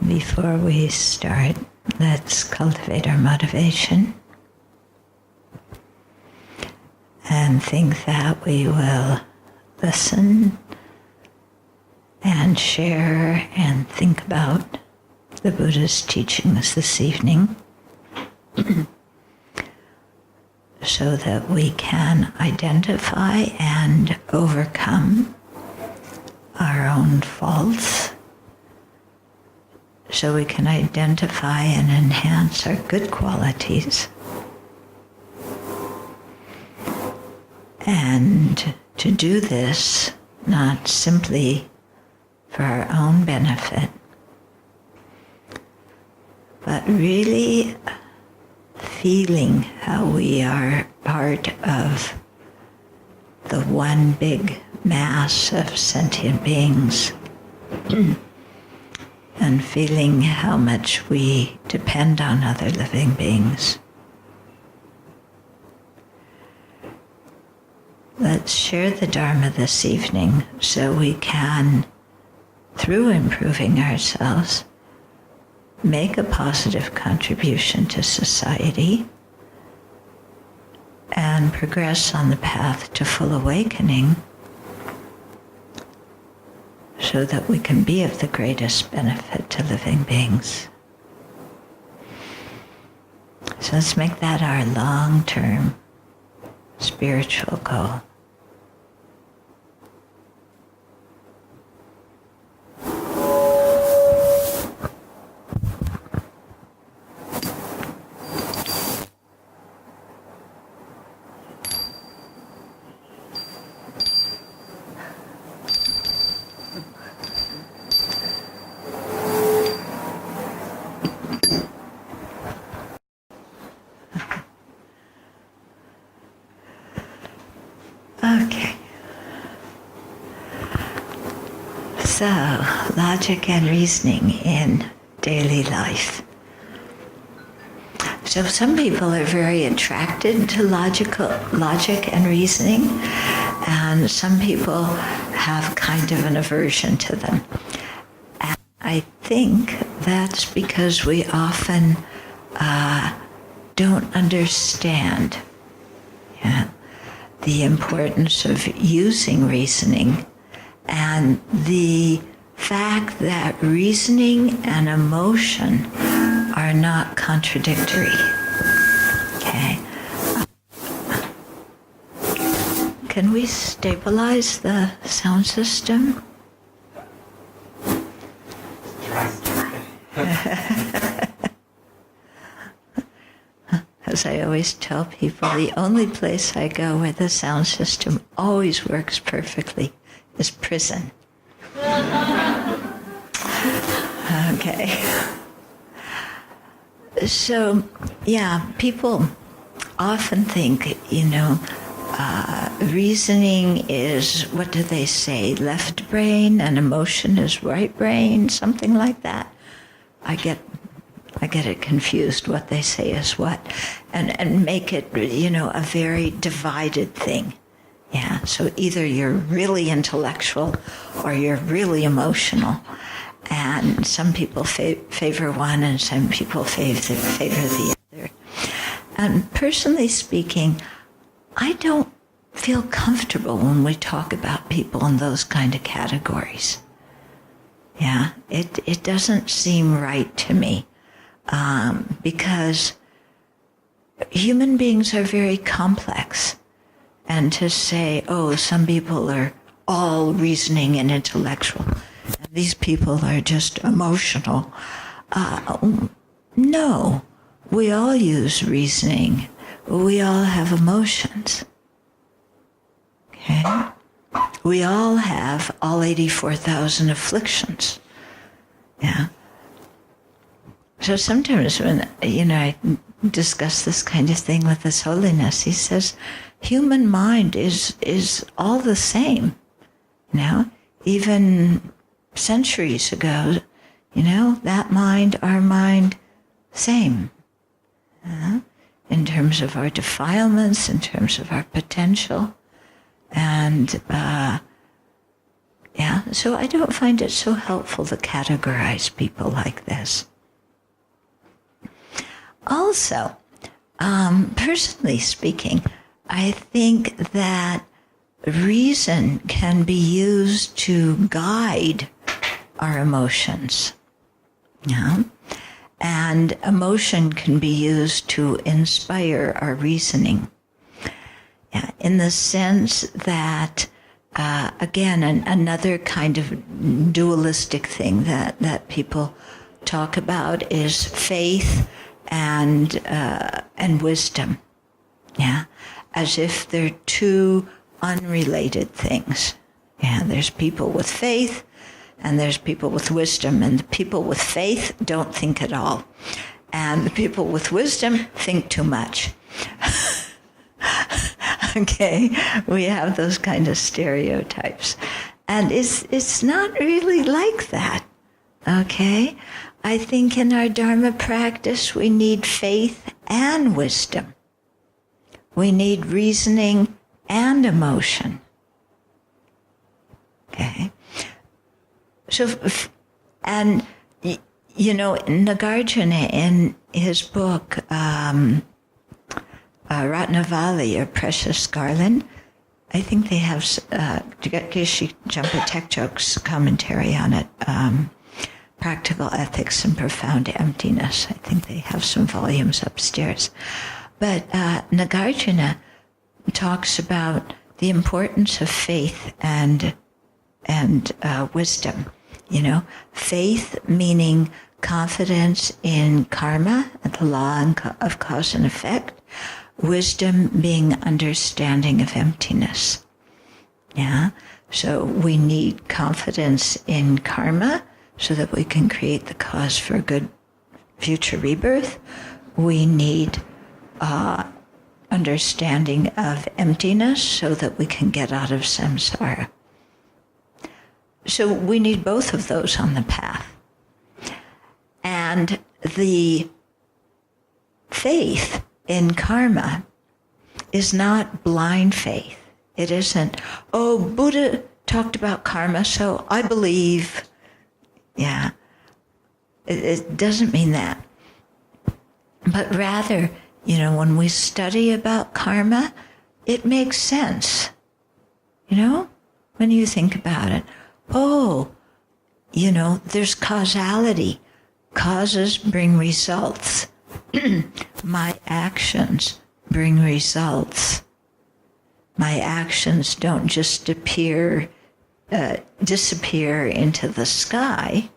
Before we start, let's cultivate our motivation and think that we will listen and share and think about the Buddha's teachings this evening so that we can identify and overcome our own faults, so we can identify and enhance our good qualities. And to do this, not simply for our own benefit, but really feeling how we are part of the one big mass of sentient beings and feeling how much we depend on other living beings. Let's share the Dharma this evening so we can, through improving ourselves, make a positive contribution to society and progress on the path to full awakening so that we can be of the greatest benefit to living beings. So let's make that our long-term spiritual goal. Okay. So, logic and reasoning in daily life. So some people are very attracted to logic and reasoning, and some people have kind of an aversion to them. And I think that's because we often don't understand the importance of using reasoning and the fact that reasoning and emotion are not contradictory. Okay. Can we stabilize the sound system? As I always tell people, the only place I go where the sound system always works perfectly is prison. Okay. So, yeah, people often think, reasoning is, what do they say, left brain and emotion is right brain, something like that. I get it confused what they say is what, and make it, a very divided thing. Yeah, so either you're really intellectual or you're really emotional. And some people favor one and some people favor the other. And personally speaking, I don't feel comfortable when we talk about people in those kind of categories. Yeah, it doesn't seem right to me. Because human beings are very complex. And to say, some people are all reasoning and intellectual, and these people are just emotional. No, we all use reasoning. We all have emotions. Okay? We all have all 84,000 afflictions. Yeah. So sometimes when, I discuss this kind of thing with His Holiness, he says, human mind is all the same. Even centuries ago, that mind, our mind, same. In terms of our defilements, in terms of our potential. And, Yeah, so I don't find it so helpful to categorize people like this. Also, personally speaking, I think that reason can be used to guide our emotions. Yeah? And emotion can be used to inspire our reasoning. Yeah, in the sense that, again, another kind of dualistic thing that people talk about is faith and wisdom. Yeah, as if they're two unrelated things. Yeah, there's people with faith and there's people with wisdom, and the people with faith don't think at all, and the people with wisdom think too much. Okay, we have those kind of stereotypes, and it's not really like that. Okay, I think in our Dharma practice we need faith and wisdom. We need reasoning and emotion. Okay. So, and, you know, Nagarjuna in his book, Ratnavali, or Precious Garland, I think they have Geshe Jampa Tekchok's commentary on it, Practical Ethics and Profound Emptiness. I think they have some volumes upstairs. But Nagarjuna talks about the importance of faith and wisdom. You know, faith meaning confidence in karma, the law of cause and effect. Wisdom being understanding of emptiness. Yeah, so we need confidence in karma so that we can create the cause for a good future rebirth. We need understanding of emptiness so that we can get out of samsara. So we need both of those on the path. And the faith in karma is not blind faith. It isn't, oh, Buddha talked about karma, so I believe. Yeah, it doesn't mean that. But rather, you know, when we study about karma, it makes sense. You know, when you think about it. Oh, you know, there's causality. Causes bring results. My actions bring results. My actions don't just disappear into the sky,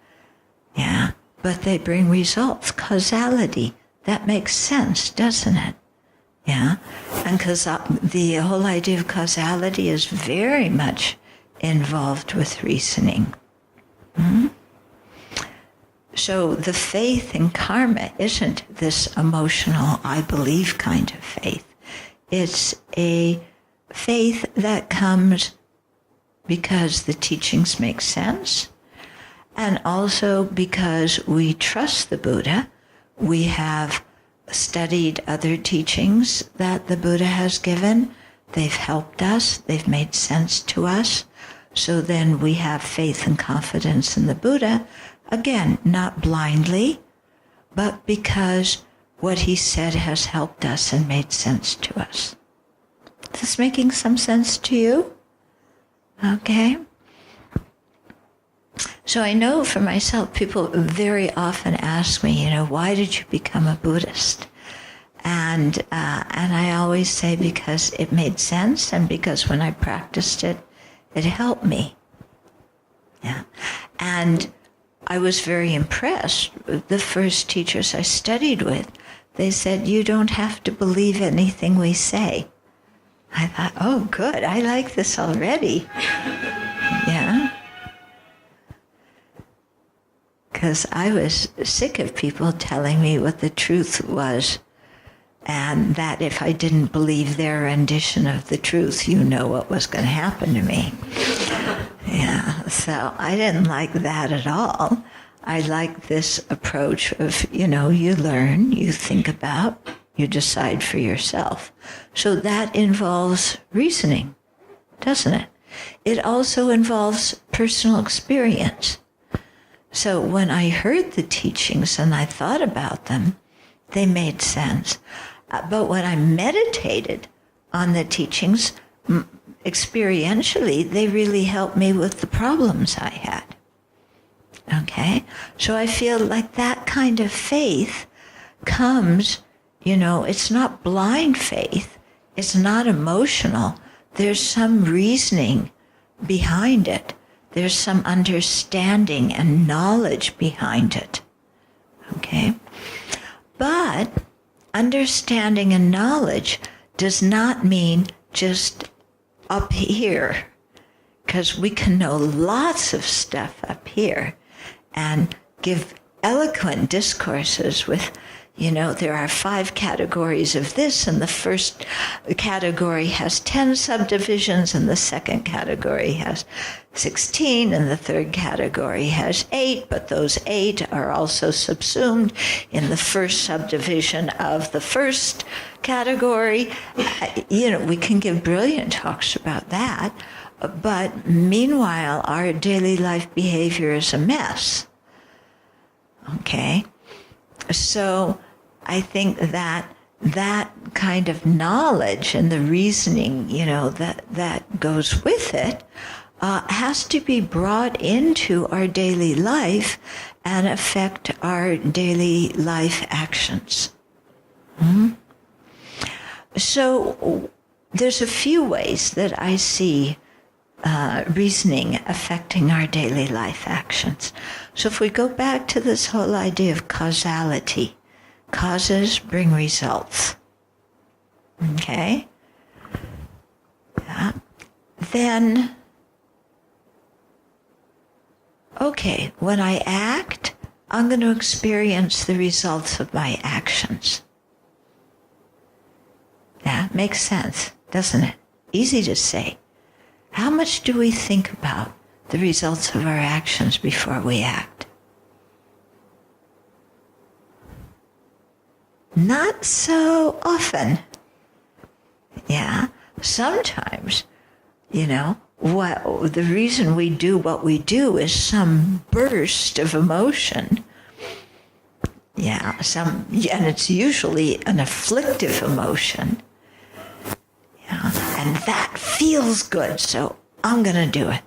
yeah, but they bring results. Causality, that makes sense, doesn't it? Yeah, and because the whole idea of causality is very much involved with reasoning. Mm-hmm. So the faith in karma isn't this emotional, I believe kind of faith. It's a faith that comes because the teachings make sense, and also because we trust the Buddha. We have studied other teachings that the Buddha has given. They've helped us. They've made sense to us. So then we have faith and confidence in the Buddha. Again, not blindly, but because what he said has helped us and made sense to us. Is this making some sense to you? Okay. So I know for myself, people very often ask me, you know, why did you become a Buddhist? And I always say because it made sense and because when I practiced it, it helped me. Yeah. And I was very impressed with the first teachers I studied with. They said, you don't have to believe anything we say. I thought, oh, good, I like this already. Yeah. Because I was sick of people telling me what the truth was, and that if I didn't believe their rendition of the truth, you know what was going to happen to me. Yeah, so I didn't like that at all. I like this approach of, you know, you learn, you think about, you decide for yourself. So that involves reasoning, doesn't it? it also involves personal experience. So when I heard the teachings and I thought about them, they made sense. But when I meditated on the teachings, experientially, they really helped me with the problems I had. Okay? So I feel like that kind of faith comes, it's not blind faith. It's not emotional. There's some reasoning behind it. There's some understanding and knowledge behind it. Okay? But understanding and knowledge does not mean just up here, because we can know lots of stuff up here and give eloquent discourses with, there are 5 categories of this, and the first category has 10 subdivisions, and the second category has 16, and the third category has 8, but those 8 are also subsumed in the first subdivision of the first category. We can give brilliant talks about that, but meanwhile, our daily life behavior is a mess. Okay? So I think that kind of knowledge and the reasoning, that goes with it, has to be brought into our daily life and affect our daily life actions. Mm-hmm. So there's a few ways that I see reasoning affecting our daily life actions. So if we go back to this whole idea of causality, causes bring results. Okay? Yeah. Then, okay, when I act, I'm going to experience the results of my actions. Yeah, makes sense, doesn't it? Easy to say. How much do we think about the results of our actions before we act? Not so often. Yeah, sometimes, the reason we do what we do is some burst of emotion. Yeah, and it's usually an afflictive emotion. Yeah, and that feels good, so I'm going to do it.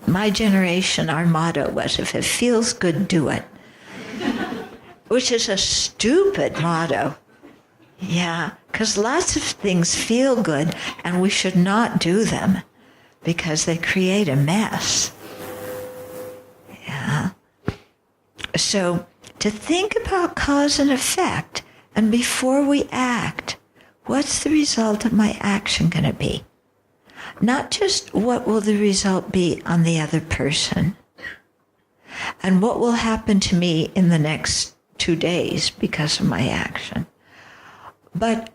My generation, our motto was, if it feels good, do it. Which is a stupid motto. Yeah, because lots of things feel good, and we should not do them because they create a mess. Yeah. So to think about cause and effect, and before we act, what's the result of my action going to be? Not just what will the result be on the other person, and what will happen to me in the next 2 days because of my action, but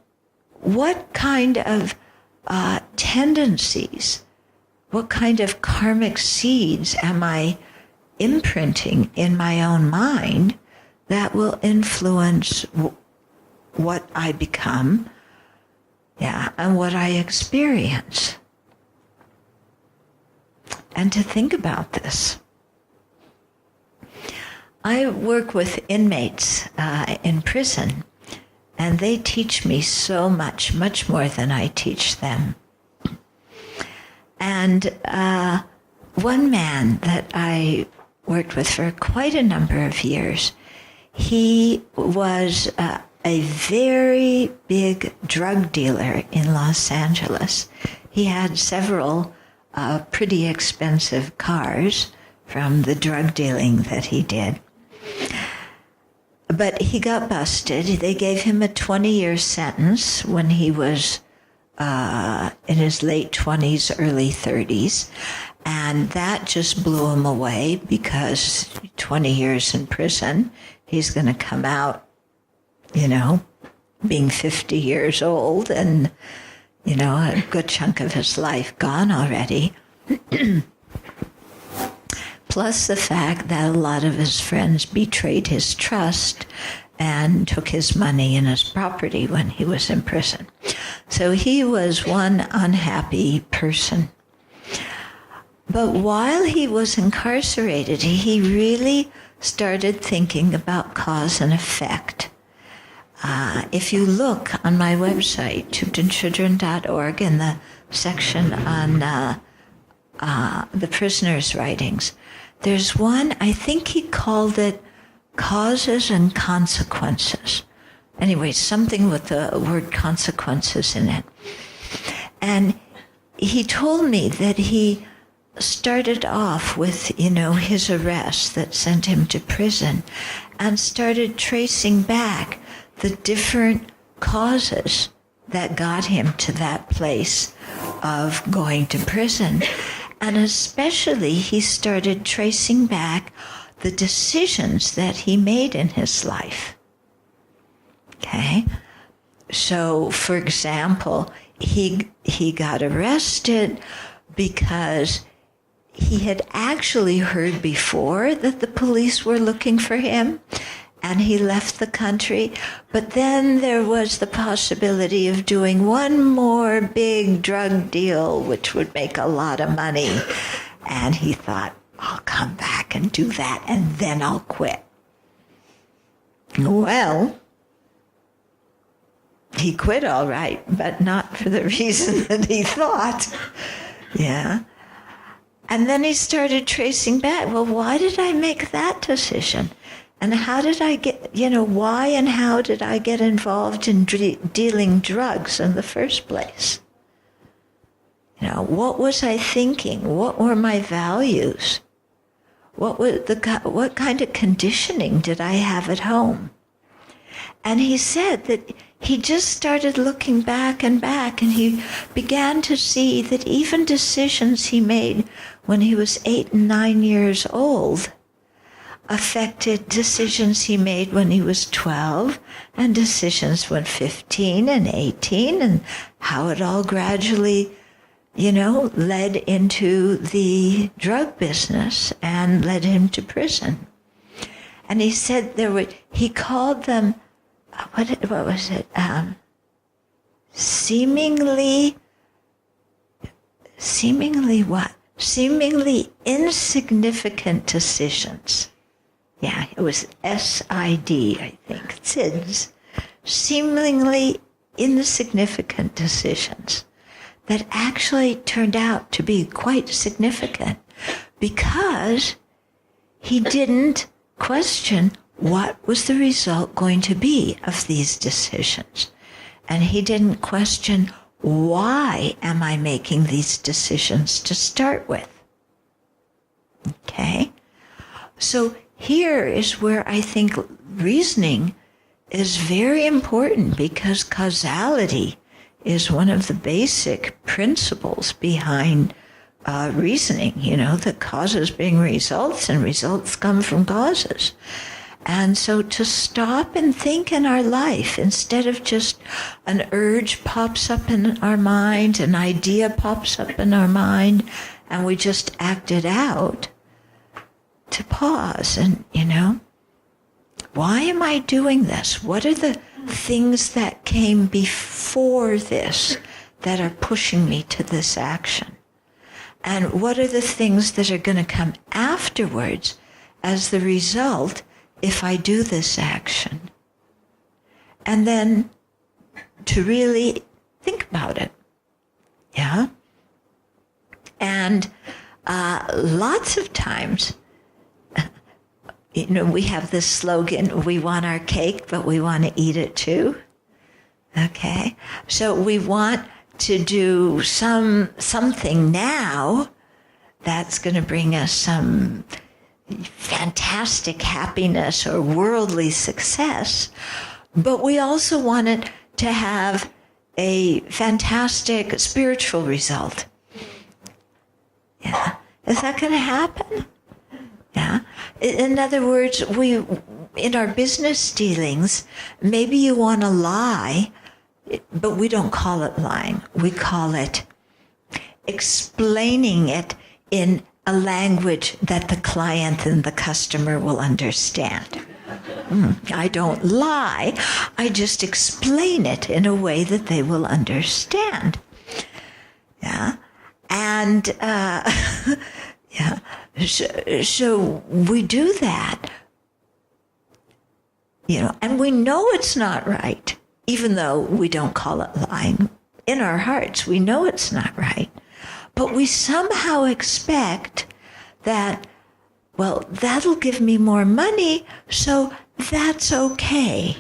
what kind of tendencies, what kind of karmic seeds am I imprinting in my own mind that will influence what I become, and what I experience. And to think about this. I work with inmates in prison, and they teach me so much, much more than I teach them. And one man that I worked with for quite a number of years, he was a very big drug dealer in Los Angeles. He had several pretty expensive cars from the drug dealing that he did. But he got busted. They gave him a 20-year sentence when he was in his late 20s, early 30s. And that just blew him away because 20 years in prison, he's going to come out, being 50 years old and, a good chunk of his life gone already. Plus the fact that a lot of his friends betrayed his trust and took his money and his property when he was in prison. So he was one unhappy person. But while he was incarcerated, he really started thinking about cause and effect. If you look on my website, thubtenchodron.org, in the section on the prisoner's writings, there's one, I think he called it Causes and Consequences. Anyway, something with the word consequences in it. And he told me that he started off with, his arrest that sent him to prison, and started tracing back the different causes that got him to that place of going to prison. And especially he started tracing back the decisions that he made in his life. Okay? So, for example, he got arrested because he had actually heard before that the police were looking for him, and he left the country. But then there was the possibility of doing one more big drug deal, which would make a lot of money. And he thought, I'll come back and do that, and then I'll quit. Well, he quit all right, but not for the reason that he thought. Yeah. And then he started tracing back. Well, why did I make that decision? And how did I get, why and how did I get involved in dealing drugs in the first place? What was I thinking? What were my values? What kind of conditioning did I have at home? And he said that he just started looking back, and he began to see that even decisions he made when he was 8 and 9 years old affected decisions he made when he was 12, and decisions when 15 and 18, and how it all gradually, led into the drug business and led him to prison. And he said he called them, what was it? Seemingly what? Seemingly insignificant decisions. Yeah, it was SID, I think. SIDS. Seemingly insignificant decisions that actually turned out to be quite significant because he didn't question what was the result going to be of these decisions. And he didn't question, why am I making these decisions to start with? Okay? So here is where I think reasoning is very important, because causality is one of the basic principles behind reasoning, that causes bring results and results come from causes. And so to stop and think in our life, instead of just an urge pops up in our mind, an idea pops up in our mind, and we just act it out, to pause and, why am I doing this? What are the things that came before this that are pushing me to this action? And what are the things that are going to come afterwards as the result if I do this action? And then to really think about it. Yeah? And lots of times, we have this slogan, we want our cake, but we want to eat it too. Okay? So we want to do something now that's going to bring us some fantastic happiness or worldly success, but we also want it to have a fantastic spiritual result. Yeah. Is that going to happen? Yeah. In other words, in our business dealings, maybe you want to lie, but we don't call it lying. We call it explaining it in a language that the client and the customer will understand. I don't lie. I just explain it in a way that they will understand. Yeah. And So we do that, and we know it's not right, even though we don't call it lying. In our hearts, we know it's not right, but we somehow expect that, well, that'll give me more money, so that's okay.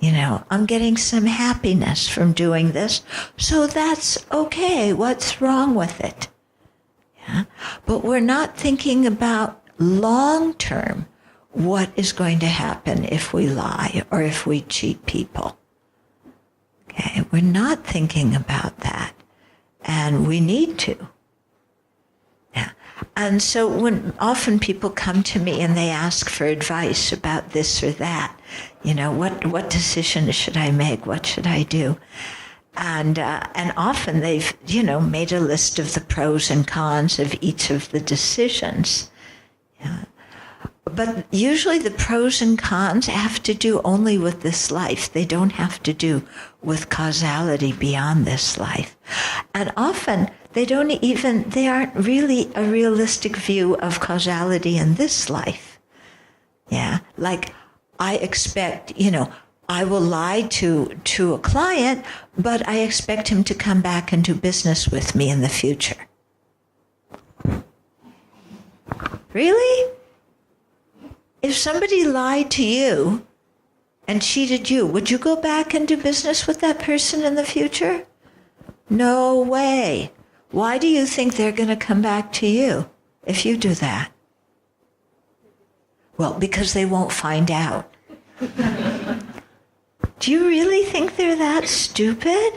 I'm getting some happiness from doing this, so that's okay. What's wrong with it? Yeah? But we're not thinking about long-term what is going to happen if we lie or if we cheat people. Okay, we're not thinking about that, and we need to. Yeah. And so when often people come to me and they ask for advice about this or that, what decision should I make? What should I do? And often they've, made a list of the pros and cons of each of the decisions. Yeah. But usually the pros and cons have to do only with this life. They don't have to do with causality beyond this life. And often they aren't really a realistic view of causality in this life. Yeah, like I expect, I will lie to a client, but I expect him to come back and do business with me in the future. Really? If somebody lied to you and cheated you, would you go back and do business with that person in the future? No way. Why do you think they're going to come back to you if you do that? Well, because they won't find out. Do you really think they're that stupid?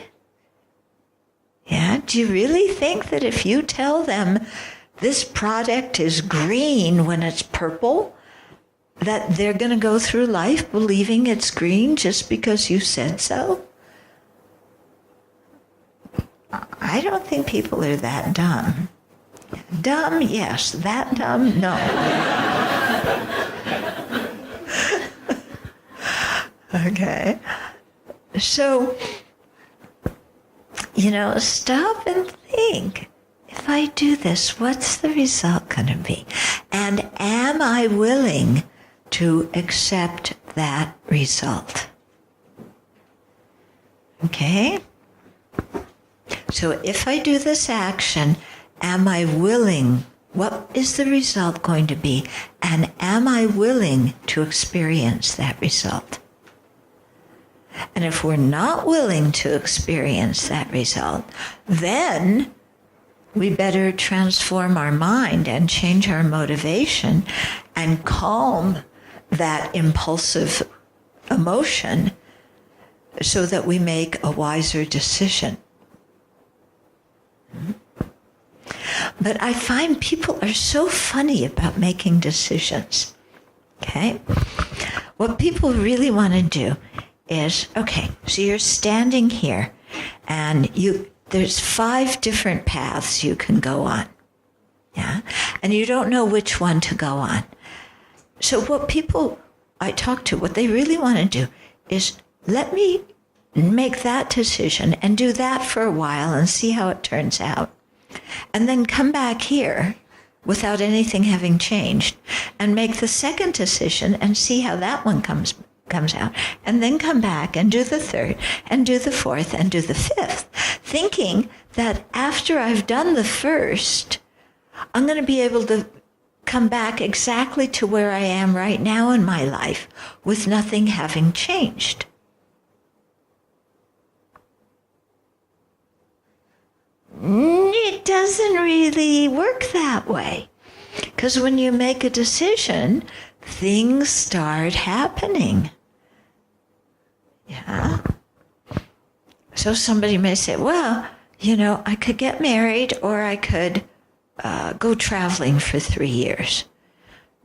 Yeah? Do you really think that if you tell them this product is green when it's purple, that they're going to go through life believing it's green just because you said so? I don't think people are that dumb. Dumb, yes. That dumb, no. Okay. So, stop and think. If I do this, what's the result going to be? And am I willing to accept that result? Okay? So if I do this action, am I willing? What is the result going to be? And am I willing to experience that result? And if we're not willing to experience that result, then we better transform our mind and change our motivation and calm that impulsive emotion so that we make a wiser decision. But I find people are so funny about making decisions. Okay? What people really want to do is, okay, so you're standing here and there's 5 different paths you can go on. Yeah? And you don't know which one to go on. So what people I talk to, what they really want to do is let me make that decision and do that for a while and see how it turns out. And then come back here without anything having changed and make the second decision and see how that one comes out. And then come back and do the third and do the fourth and do the fifth, thinking that after I've done the first, I'm going to be able to come back exactly to where I am right now in my life with nothing having changed. It doesn't really work that way. Because when you make a decision, things start happening. Yeah? So somebody may say, well, I could get married or I could go traveling for 3 years.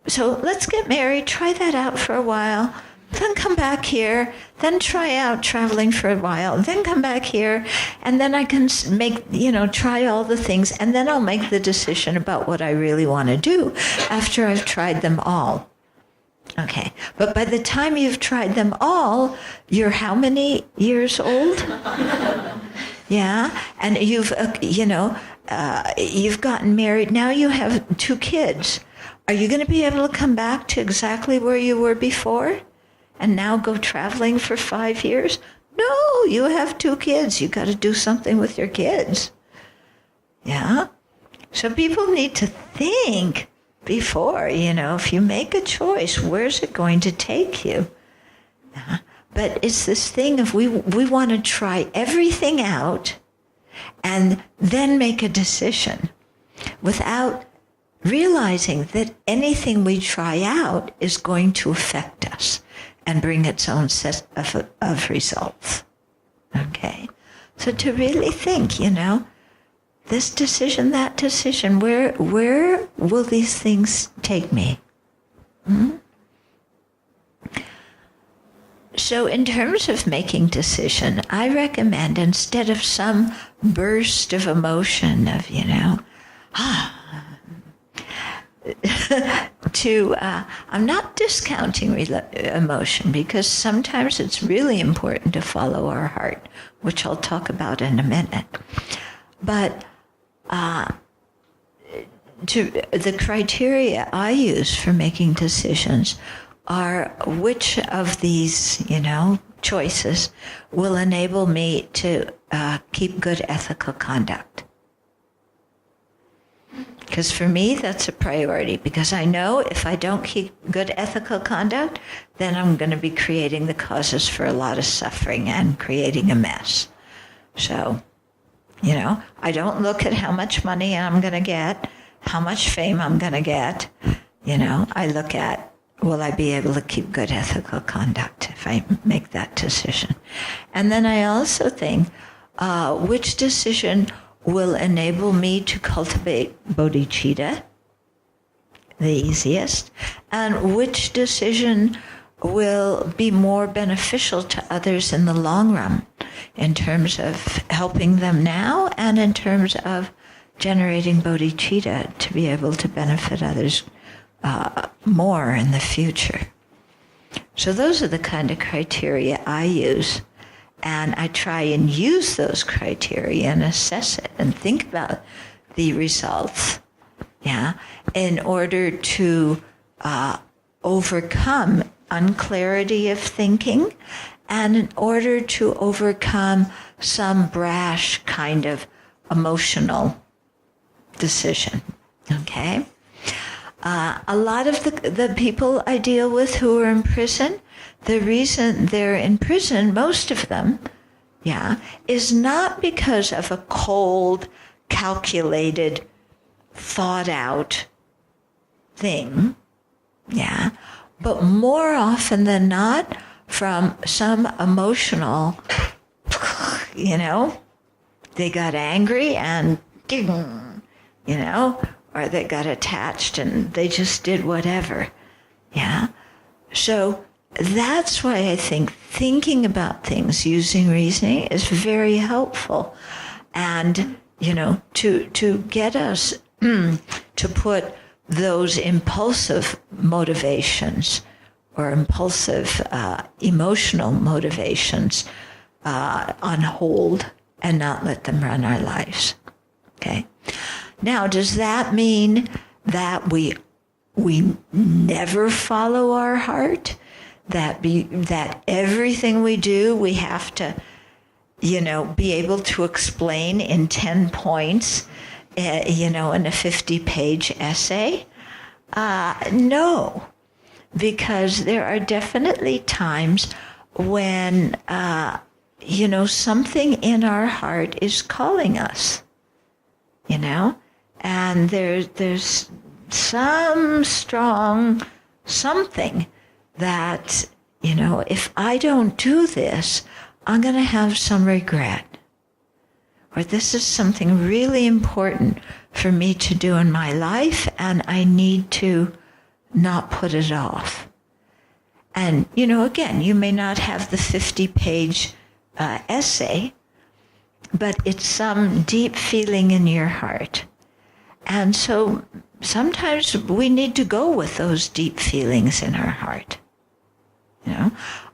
So let's get married, try that out for a while, then come back here, then try out traveling for a while, then come back here, and then I can try all the things, and then I'll make the decision about what I really want to do after I've tried them all. Okay, but by the time you've tried them all, you're how many years old? Yeah, and you've, you've gotten married, now you have 2 kids. Are you going to be able to come back to exactly where you were before and now go traveling for 5 years? No, you have 2 kids. You got to do something with your kids. Yeah? So people need to think before, if you make a choice, where's it going to take you? Yeah? But it's this thing of we want to try everything out and then make a decision without realizing that anything we try out is going to affect us and bring its own set of results. Okay? So to really think, this decision, that decision, where will these things take me? So in terms of making decision, I recommend, instead of some burst of emotion of, I'm not discounting emotion, because sometimes it's really important to follow our heart, which I'll talk about in a minute. But the criteria I use for making decisions are which of these, choices will enable me to keep good ethical conduct. Because for me, that's a priority, because I know if I don't keep good ethical conduct, then I'm going to be creating the causes for a lot of suffering and creating a mess. So, I don't look at how much money I'm going to get, how much fame I'm going to get. I look at, will I be able to keep good ethical conduct if I make that decision? And then I also think, which decision will enable me to cultivate bodhicitta, the easiest, and which decision will be more beneficial to others in the long run in terms of helping them now and in terms of generating bodhicitta to be able to benefit others more in the future. So those are the kind of criteria I use. And I try and use those criteria and assess it and think about the results, in order to overcome unclarity of thinking and in order to overcome some brash kind of emotional decision, okay? A lot of the people I deal with who are in prison, the reason they're in prison, most of them, is not because of a cold, calculated, thought-out thing, but more often than not from some emotional, they got angry and, or they got attached and they just did whatever, So that's why I think thinking about things using reasoning is very helpful. And, to get us to put those impulsive motivations or impulsive emotional motivations on hold and not let them run our lives. Okay? Now, does that mean that we never follow our heart? That everything we do, we have to, be able to explain in 10 points, in a 50-page essay? No, because there are definitely times when, something in our heart is calling us, and there's some strong something that, if I don't do this, I'm going to have some regret. Or this is something really important for me to do in my life, and I need to not put it off. And, again, you may not have the 50-page essay, but it's some deep feeling in your heart. And so sometimes we need to go with those deep feelings in our heart.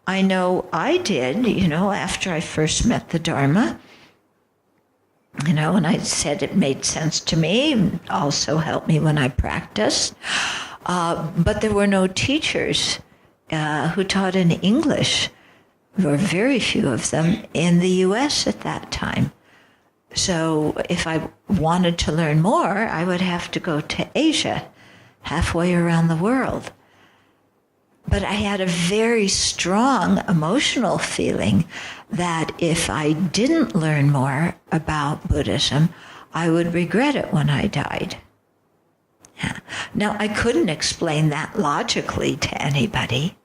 I know I did, after I first met the Dharma. And I said it made sense to me, also helped me when I practiced. But there were no teachers who taught in English. There were very few of them in the U.S. at that time. So if I wanted to learn more, I would have to go to Asia, halfway around the world. But I had a very strong emotional feeling that if I didn't learn more about Buddhism, I would regret it when I died. Yeah. Now, I couldn't explain that logically to anybody,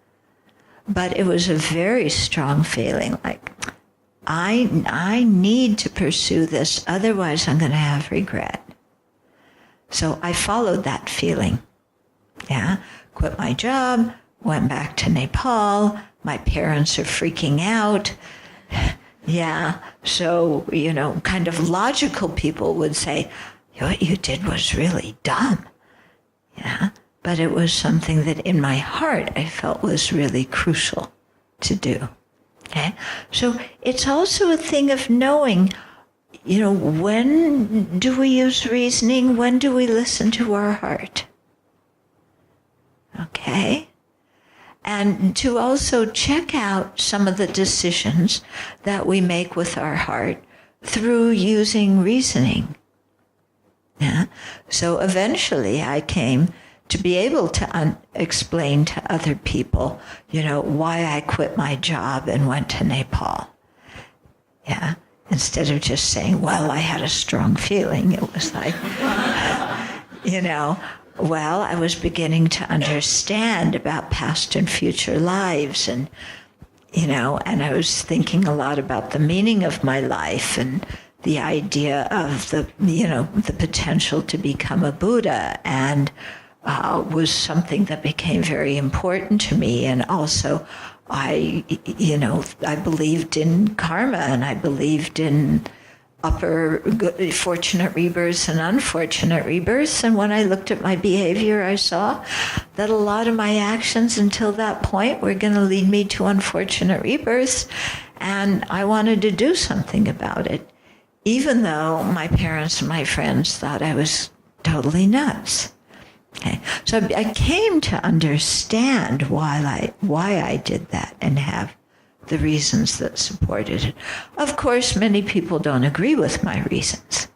but it was a very strong feeling, like, I need to pursue this, otherwise I'm going to have regret. So I followed that feeling. Yeah, quit my job, went back to Nepal. My parents are freaking out. Yeah, so, kind of logical people would say, what you did was really dumb. Yeah, but it was something that in my heart I felt was really crucial to do. Okay, so it's also a thing of knowing, when do we use reasoning? When do we listen to our heart? Okay, and to also check out some of the decisions that we make with our heart through using reasoning. Yeah, so eventually I came to be able to explain to other people, why I quit my job and went to Nepal. Yeah, instead of just saying, well, I had a strong feeling. It was like, well, I was beginning to understand about past and future lives, and I was thinking a lot about the meaning of my life and the idea of the potential to become a Buddha, and was something that became very important to me. And also, I believed in karma, and I believed in upper fortunate rebirths and unfortunate rebirths. And when I looked at my behavior, I saw that a lot of my actions until that point were going to lead me to unfortunate rebirths, and I wanted to do something about it, even though my parents and my friends thought I was totally nuts. Okay, so I came to understand why I did that and have the reasons that supported it. Of course, many people don't agree with my reasons.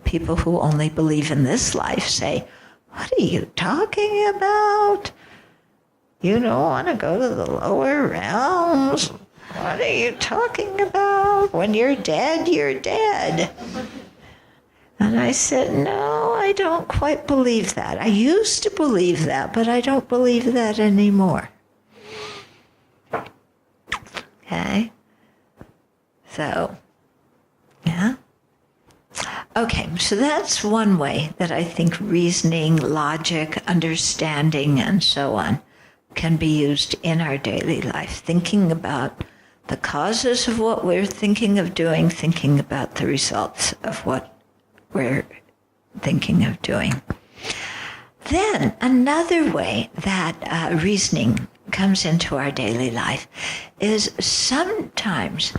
People who only believe in this life say, what are you talking about? You don't want to go to the lower realms? What are you talking about? When you're dead, you're dead. And I said, no, I don't quite believe that. I used to believe that, but I don't believe that anymore. Okay? So, yeah. Okay, so that's one way that I think reasoning, logic, understanding, and so on can be used in our daily life. Thinking about the causes of what we're thinking of doing, thinking about the results of what we're thinking of doing. Then another way that reasoning comes into our daily life is sometimes,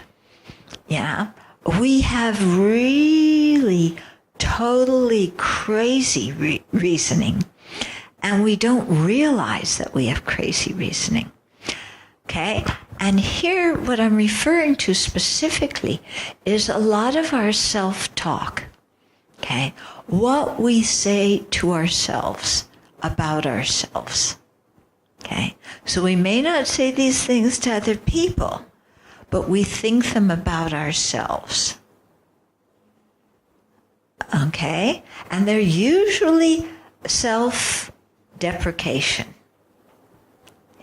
we have really totally crazy reasoning, and we don't realize that we have crazy reasoning. Okay? And here, what I'm referring to specifically is a lot of our self-talk. Okay, what we say to ourselves about ourselves. Okay, so we may not say these things to other people, but we think them about ourselves. Okay, and they're usually self-deprecation.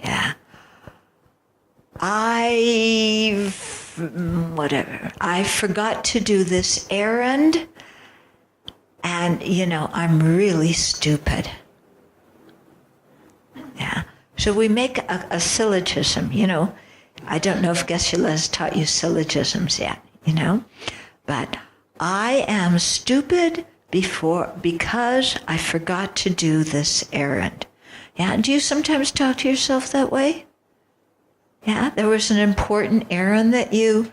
Yeah, I forgot to do this errand. And, I'm really stupid. Yeah. So we make a syllogism, I don't know if Geshe-la has taught you syllogisms yet, but I am stupid because I forgot to do this errand. Yeah. Do you sometimes talk to yourself that way? Yeah. There was an important errand that you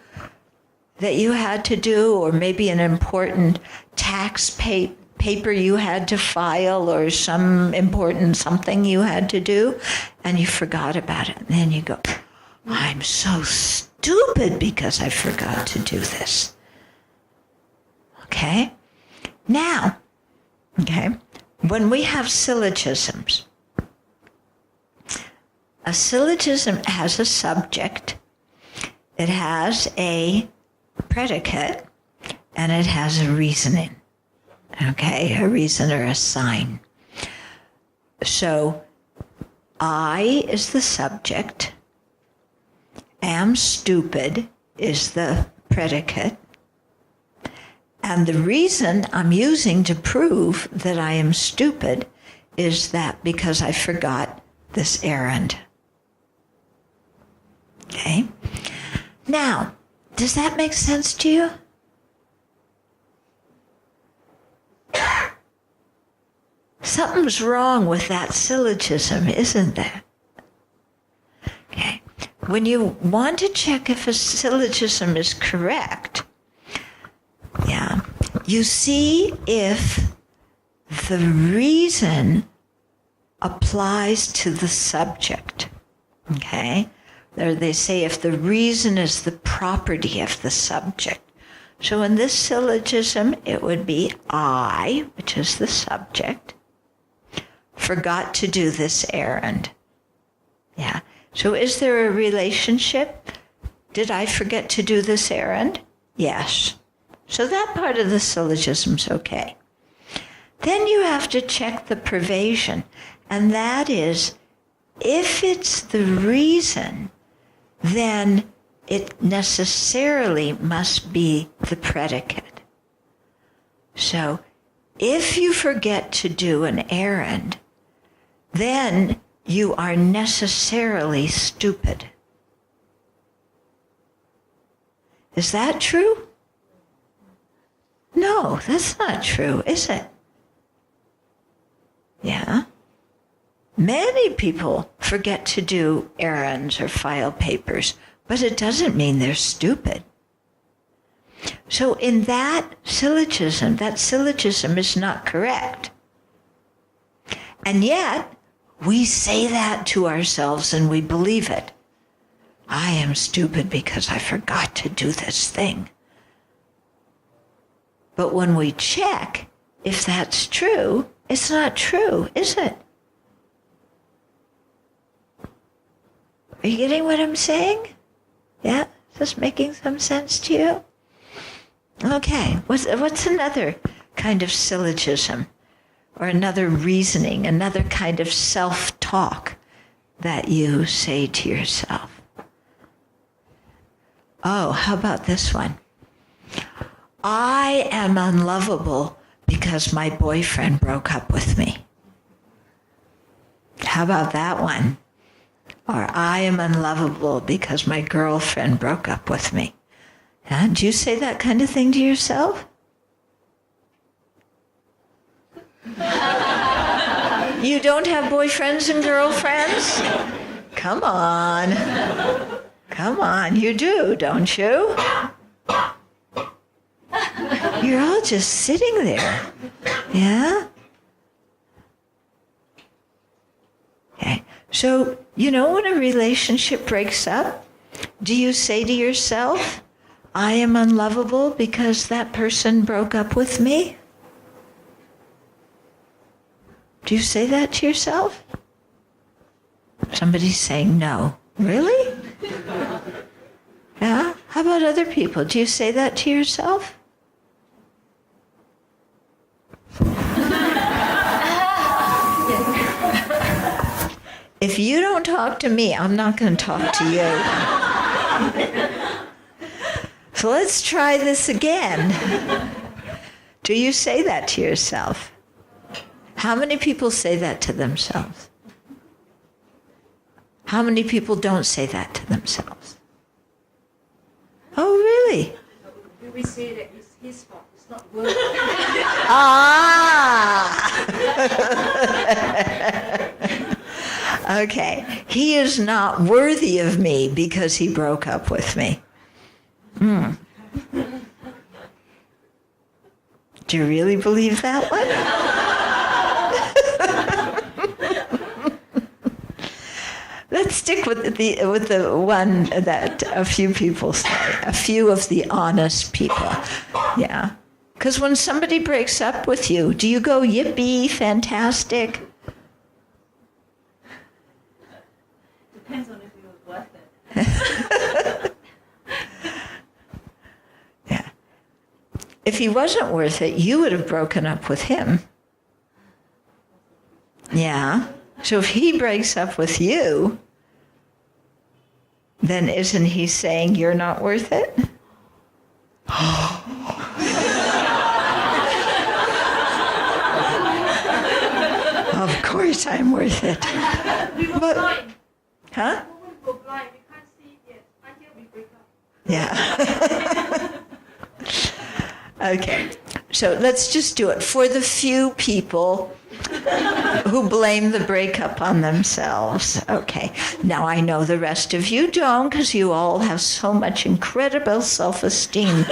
that you had to do, or maybe an important tax paper you had to file, or some important something you had to do, and you forgot about it. And then you go, I'm so stupid because I forgot to do this. Okay? Now, when we have syllogisms, a syllogism has a subject, it has a predicate, and it has a reasoning. Okay, a reason or a sign. So, I is the subject, am stupid is the predicate, and the reason I'm using to prove that I am stupid is that because I forgot this errand. Okay? Now, does that make sense to you? Something's wrong with that syllogism, isn't there? Okay. When you want to check if a syllogism is correct, you see if the reason applies to the subject. Okay? There they say if the reason is the property of the subject. So in this syllogism, it would be I, which is the subject, forgot to do this errand. Yeah. So is there a relationship? Did I forget to do this errand? Yes. So that part of the syllogism's okay. Then you have to check the pervasion, and that is, if it's the reason, then it necessarily must be the predicate. So if you forget to do an errand, then you are necessarily stupid. Is that true? No, that's not true, is it? Yeah. Many people forget to do errands or file papers, but it doesn't mean they're stupid. So in that syllogism is not correct. And yet, we say that to ourselves and we believe it. I am stupid because I forgot to do this thing. But when we check if that's true, it's not true, is it? Are you getting what I'm saying? Yeah? Is this making some sense to you? Okay, what's another kind of syllogism? Or another reasoning, another kind of self-talk that you say to yourself? Oh, how about this one? I am unlovable because my boyfriend broke up with me. How about that one? Or I am unlovable because my girlfriend broke up with me. Do you say that kind of thing to yourself? You don't have boyfriends and girlfriends? Come on. Come on, you do, don't you? You're all just sitting there. Yeah? Okay. So, when a relationship breaks up, do you say to yourself, I am unlovable because that person broke up with me? Do you say that to yourself? Somebody's saying no. Really? Yeah? How about other people? Do you say that to yourself? If you don't talk to me, I'm not going to talk to you. So let's try this again. Do you say that to yourself? How many people say that to themselves? How many people don't say that to themselves? Oh, really? We say that it's his fault. It's not worth it. Okay. He is not worthy of me because he broke up with me. Do you really believe that one? Let's stick with the one that a few people say, a few of the honest people. Yeah. Because when somebody breaks up with you, do you go, yippee, fantastic? Depends on if it was worth it. Yeah. If he wasn't worth it, you would have broken up with him. Yeah. So if he breaks up with you, then isn't he saying you're not worth it? Of course I'm worth it. We were blind. Huh? We were blind. We can't see it until we break up. Yeah. Okay. So let's just do it. For the few people who blame the breakup on themselves. Okay. Now I know the rest of you don't, because you all have so much incredible self-esteem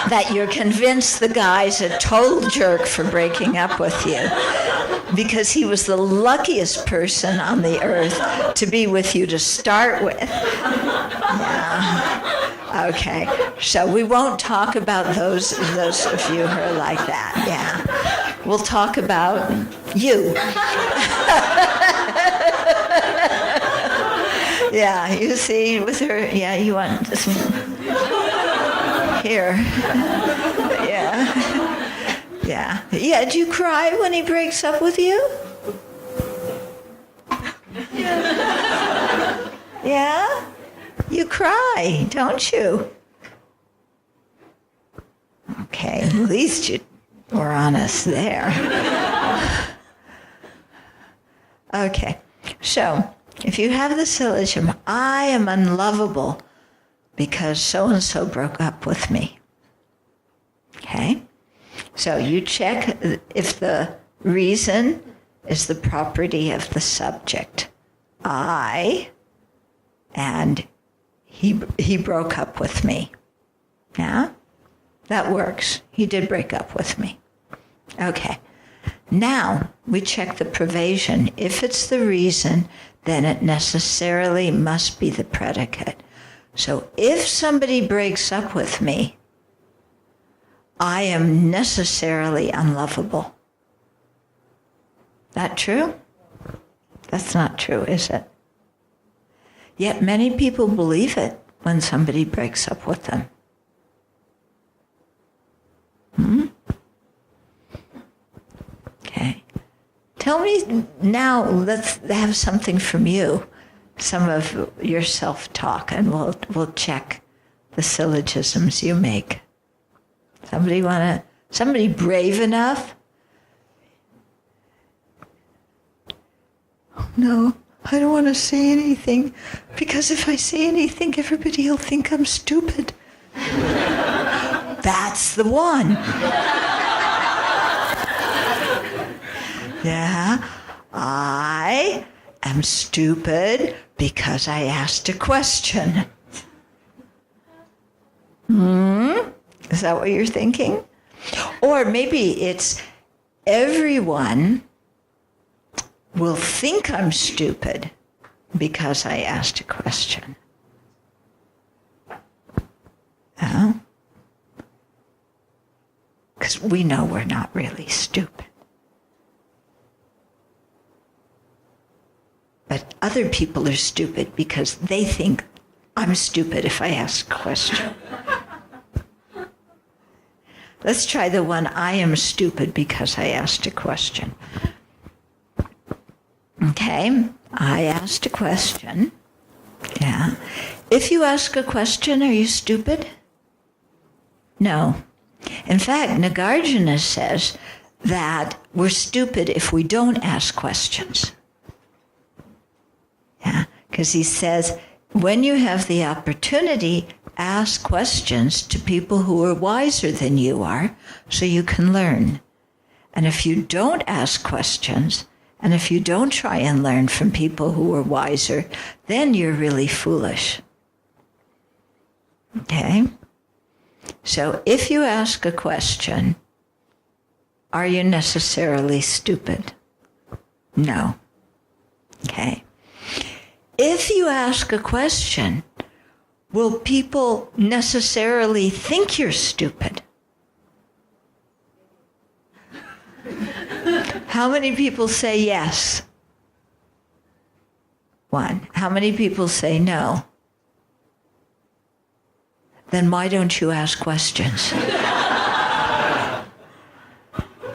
that you're convinced the guy's a total jerk for breaking up with you because he was the luckiest person on the earth to be with you to start with. Yeah. Okay. So we won't talk about those of you who are like that. Yeah. We'll talk about you. Yeah, you see, with her, yeah, you want this here. Yeah. Yeah. Yeah, do you cry when he breaks up with you? Yeah? You cry, don't you? Okay, at least you were honest there. Okay, so if you have the syllogism, I am unlovable because so-and-so broke up with me. Okay? So you check if the reason is the property of the subject. I, and he broke up with me. Yeah? That works. He did break up with me. Okay. Now we check the provision. If it's the reason, then it necessarily must be the predicate. So if somebody breaks up with me, I am necessarily unlovable. That true? That's not true, is it? Yet many people believe it when somebody breaks up with them. Okay. Tell me now, let's have something from you, some of your self-talk, and we'll check the syllogisms you make. Somebody brave enough? No, I don't want to say anything, because if I say anything, everybody will think I'm stupid. That's the one. Yeah, I am stupid because I asked a question. Is that what you're thinking? Or maybe it's everyone will think I'm stupid because I asked a question. Oh? Because we know we're not really stupid. But other people are stupid because they think I'm stupid if I ask a question. Let's try the one, I am stupid because I asked a question. Okay, I asked a question. Yeah. If you ask a question, are you stupid? No. In fact, Nagarjuna says that we're stupid if we don't ask questions. Yeah, because he says, when you have the opportunity, ask questions to people who are wiser than you are, so you can learn. And if you don't ask questions, and if you don't try and learn from people who are wiser, then you're really foolish. Okay? So if you ask a question, are you necessarily stupid? No. Okay? If you ask a question, will people necessarily think you're stupid? How many people say yes? One. How many people say no? Then why don't you ask questions?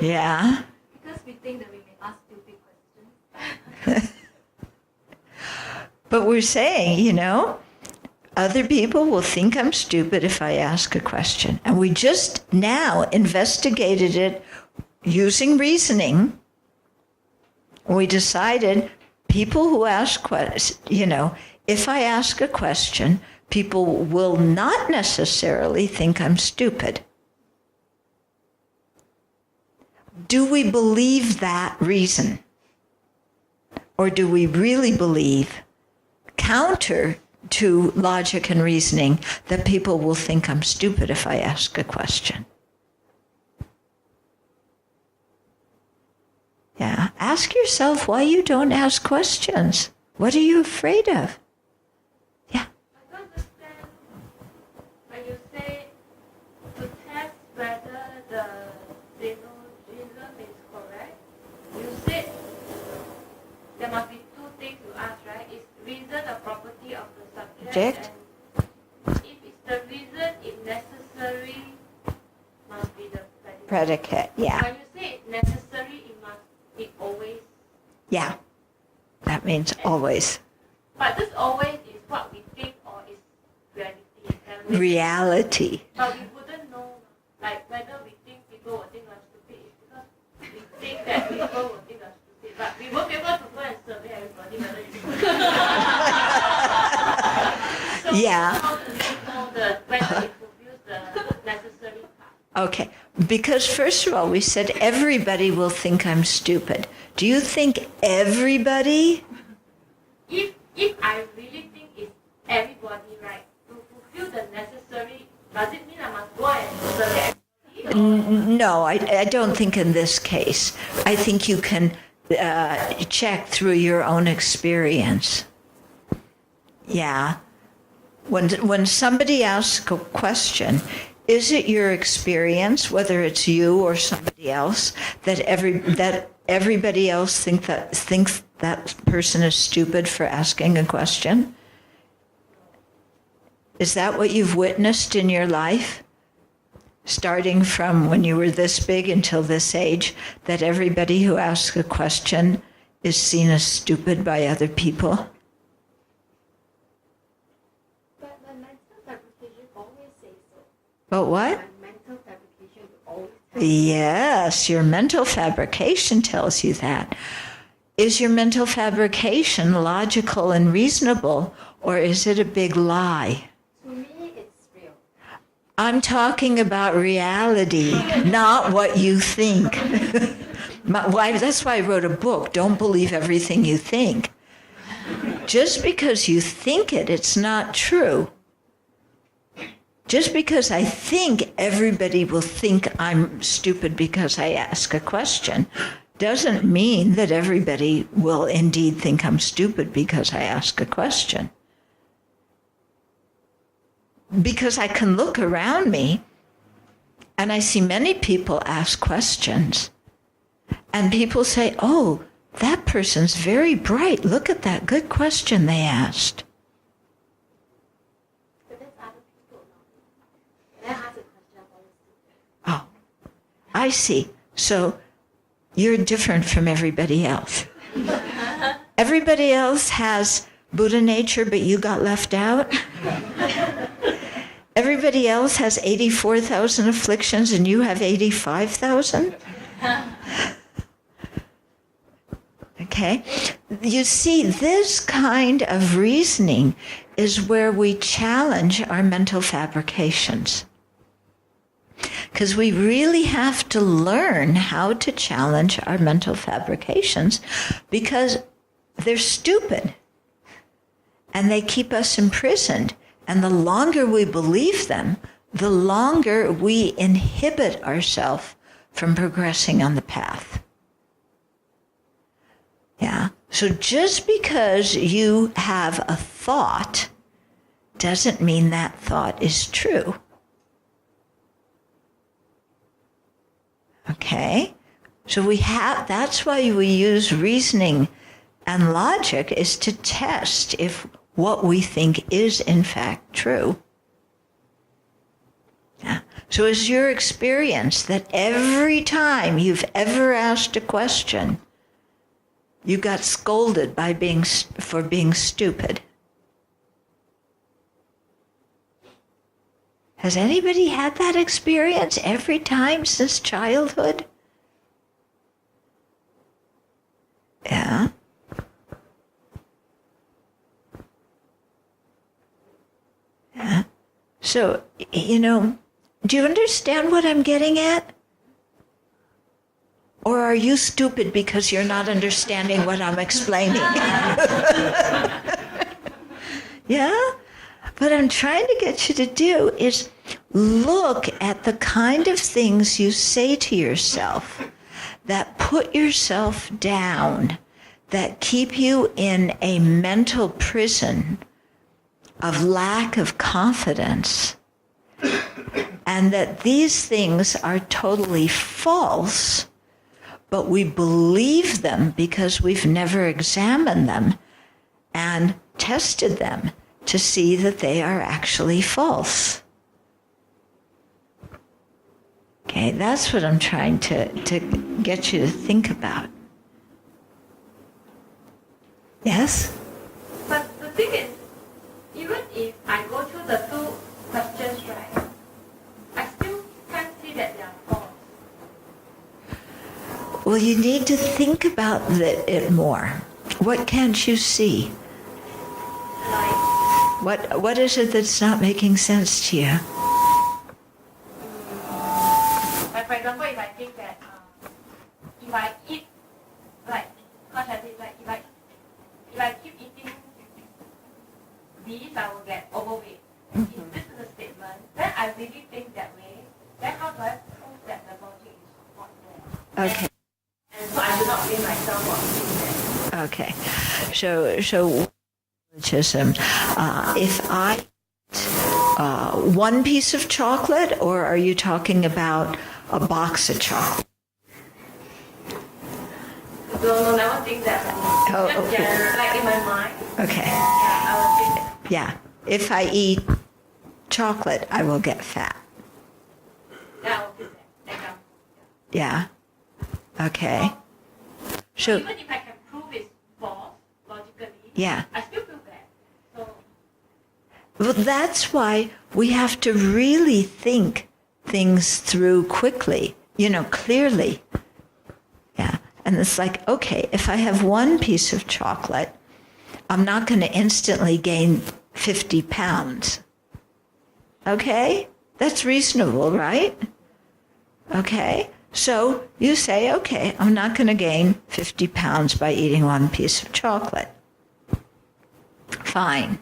Yeah? Because we think that we may ask stupid questions. But we're saying, other people will think I'm stupid if I ask a question. And we just now investigated it using reasoning. We decided people who ask questions, if I ask a question, people will not necessarily think I'm stupid. Do we believe that reason? Or do we really believe, counter to logic and reasoning, that people will think I'm stupid if I ask a question? Yeah. Ask yourself why you don't ask questions. What are you afraid of? Yeah. I don't understand when you say to test whether the syllogism is correct. You said there must be two things to ask, right? Is reason a property of the subject? And if it's the reason, it necessary must be the predicate. Predicate, yeah. When you say necessary, it always. Yeah. That means always. But this always is what we think or is reality. Reality. But we wouldn't know, like whether we think people will think us stupid is because we think that people will think us stupid. But we won't be able to go and survey everybody whether you think so Yeah. how do we know whether it fulfills the necessary part? Okay. Because first of all, we said everybody will think I'm stupid. Do you think everybody? If I really think it's everybody right, to fulfill the necessary, does it mean I must go and survey everybody? No, I don't think in this case. I think you can check through your own experience. Yeah. When somebody asks a question, is it your experience, whether it's you or somebody else, that everybody else thinks that person is stupid for asking a question? Is that what you've witnessed in your life? Starting from when you were this big until this age, that everybody who asks a question is seen as stupid by other people? But my mental fabrication always says so. But what? My mental fabrication always Yes, your mental fabrication tells you that. Is your mental fabrication logical and reasonable, or is it a big lie? To me, it's real. I'm talking about reality, not what you think. That's why I wrote a book, Don't Believe Everything You Think. Just because you think it, it's not true. Just because I think everybody will think I'm stupid because I ask a question doesn't mean that everybody will indeed think I'm stupid because I ask a question. Because I can look around me and I see many people ask questions and people say, oh, that person's very bright. Look at that good question they asked. But that's other people now. When I ask a question, I'm always stupid. Oh, I see. So you're different from everybody else. Everybody else has Buddha nature, but you got left out. Everybody else has 84,000 afflictions and you have 85,000. Okay? You see, this kind of reasoning is where we challenge our mental fabrications. Because we really have to learn how to challenge our mental fabrications because they're stupid and they keep us imprisoned. And the longer we believe them, the longer we inhibit ourselves from progressing on the path. Yeah. So just because you have a thought doesn't mean that thought is true. Okay? So that's why we use reasoning and logic, is to test if what we think is in fact true. Yeah. So is your experience that every time you've ever asked a question, you got scolded for being stupid? Has anybody had that experience every time since childhood? Yeah. Yeah. So, do you understand what I'm getting at? Or are you stupid because you're not understanding what I'm explaining? Yeah? What I'm trying to get you to do is look at the kind of things you say to yourself that put yourself down, that keep you in a mental prison of lack of confidence, and that these things are totally false, but we believe them because we've never examined them and tested them to see that they are actually false. Okay, that's what I'm trying to get you to think about. Yes? But the thing is, even if I go through the two questions, right, I still can't see that they are false. Well, you need to think about it more. What can't you see? What is it that's not making sense to you? Like, for example, if I think that if I eat, like, how should I say, like, if I keep eating these, I will get overweight. If this is a statement, then I really think that way, then how do I prove that the logic is not there? Okay. And so I do not blame myself for thinking that. Okay. So if I eat one piece of chocolate, or are you talking about a box of chocolate? No, I would think that. Oh, Just, okay. yeah, like in my mind. Okay. Yeah, I would think that. Yeah. If I eat chocolate, I will get fat. Yeah, I would think that. Example. Yeah. Okay. So, Even if I can prove it's false, logically, yeah. I still feel bad. So, Well, that's why we have to really think things through quickly, clearly. Yeah. And it's like, okay, if I have one piece of chocolate, I'm not going to instantly gain 50 pounds. Okay? That's reasonable, right? Okay? So you say, okay, I'm not going to gain 50 pounds by eating one piece of chocolate. Fine.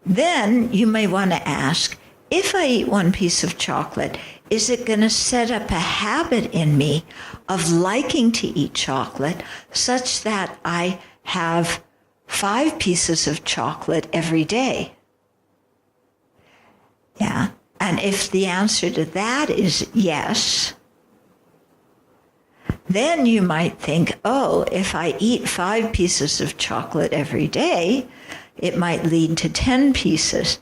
Then you may want to ask, if I eat one piece of chocolate, is it going to set up a habit in me of liking to eat chocolate such that I have 5 pieces of chocolate every day? Yeah. And if the answer to that is yes, then you might think, oh, if I eat 5 pieces of chocolate every day, it might lead to 10 pieces.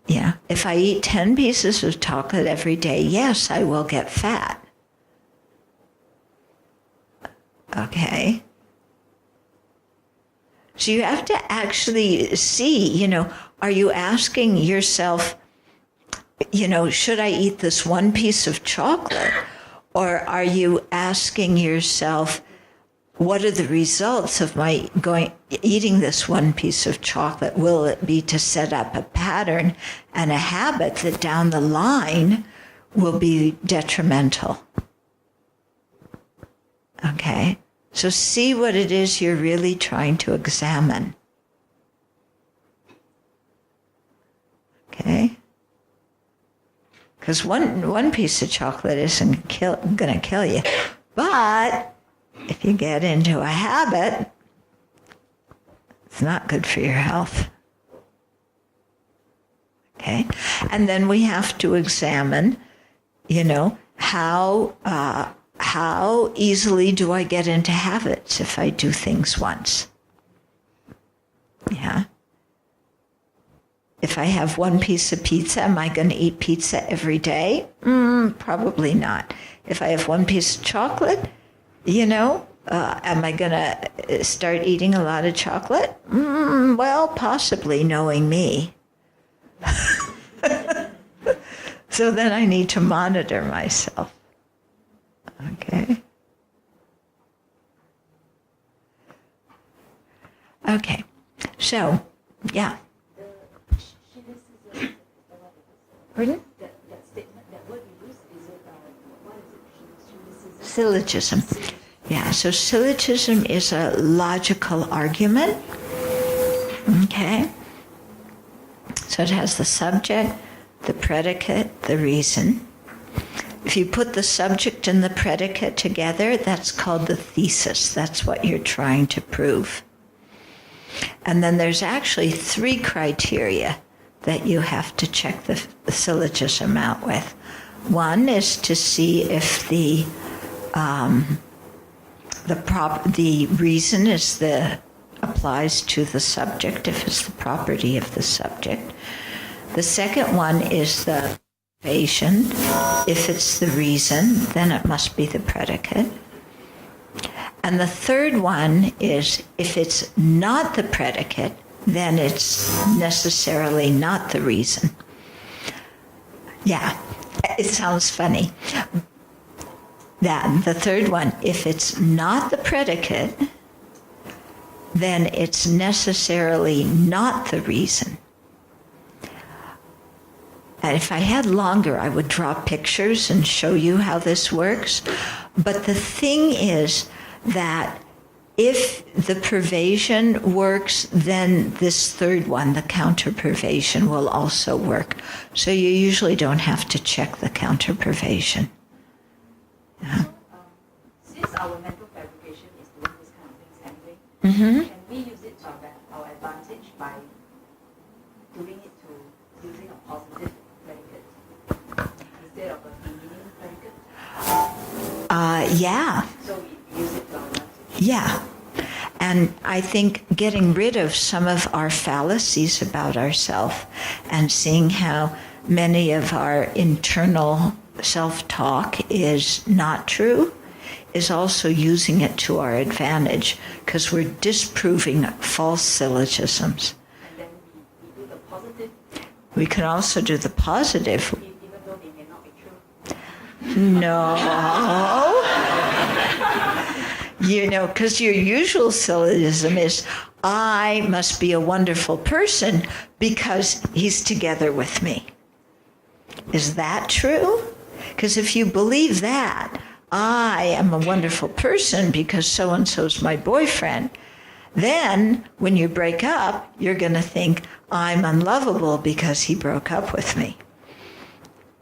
Yeah. If I eat 10 pieces of chocolate every day, yes, I will get fat. Okay. So you have to actually see, are you asking yourself, should I eat this one piece of chocolate? Or are you asking yourself, what are the results of my eating this one piece of chocolate? Will it be to set up a pattern and a habit that down the line will be detrimental? Okay? So see what it is you're really trying to examine. Because one piece of chocolate isn't going to kill you. But if you get into a habit, it's not good for your health. Okay? And then we have to examine, how easily do I get into habits if I do things once? Yeah. If I have one piece of pizza, am I going to eat pizza every day? Probably not. If I have one piece of chocolate, am I going to start eating a lot of chocolate? Well, possibly, knowing me. So then I need to monitor myself. Okay. Okay. So, yeah. Pardon? That statement, that word you use, is it, what is it? Syllogism. Yeah, so syllogism is a logical argument. Okay? So it has the subject, the predicate, the reason. If you put the subject and the predicate together, that's called the thesis. That's what you're trying to prove. And then there's actually 3 criteria that you have to check the syllogism out with. One is to see if the reason applies to the subject, if it's the property of the subject. The second one is the motivation. If it's the reason, then it must be the predicate. And the third one is if it's not the predicate, then it's necessarily not the reason. Yeah, it sounds funny. The third one, if it's not the predicate, then it's necessarily not the reason. And if I had longer, I would draw pictures and show you how this works. But the thing is that if the pervasion works, then this third one, the counter-pervasion, will also work. So you usually don't have to check the counter-pervasion. Yeah. Since our mental fabrication is doing this kind of things anyway, can we use it to our advantage by doing it to using a positive predicate instead of a beginning predicate? Yeah. So we use it to our advantage. Yeah. And I think getting rid of some of our fallacies about ourselves and seeing how many of our internal self-talk is not true is also using it to our advantage because we're disproving false syllogisms. And then we do the positive. We can also do the positive. Even though they may not be true. No. Because your usual syllogism is, I must be a wonderful person because he's together with me. Is that true? Because if you believe that, I am a wonderful person because so-and-so's my boyfriend, then when you break up, you're going to think, I'm unlovable because he broke up with me.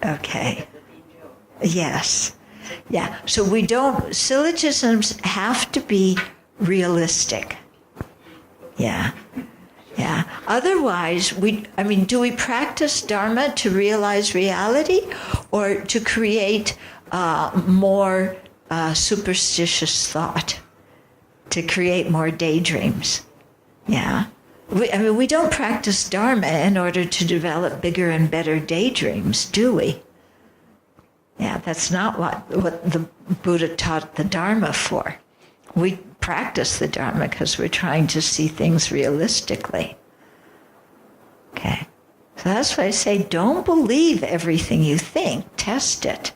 Okay. Yes. Yeah. So syllogisms have to be realistic. Yeah. Yeah. Otherwise, do we practice Dharma to realize reality or to create more superstitious thought, to create more daydreams? Yeah. We don't practice Dharma in order to develop bigger and better daydreams, do we? Yeah, that's not what the Buddha taught the Dharma for. We practice the Dharma because we're trying to see things realistically. Okay. So that's why I say don't believe everything you think. Test it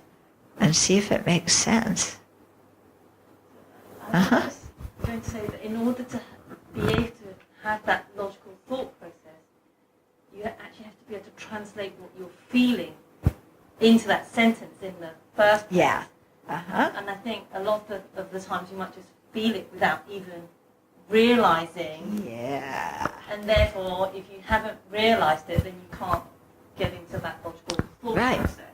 and see if it makes sense. I was going to say that in order to be able to have that logical thought process, you actually have to be able to translate what you're feeling into that sentence in the first place. Yeah. And I think a lot of the times you might just feel it without even realizing. Yeah. And therefore, if you haven't realized it, then you can't get into that logical thought Right. process.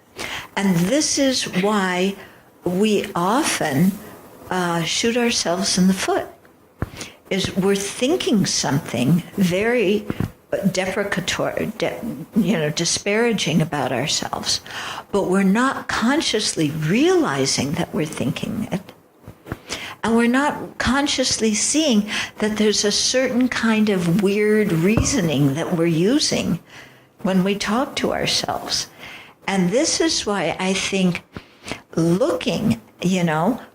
And this is why we often shoot ourselves in the foot, is we're thinking something very deprecatory, disparaging about ourselves, but we're not consciously realizing that we're thinking it. And we're not consciously seeing that there's a certain kind of weird reasoning that we're using when we talk to ourselves. And this is why I think looking,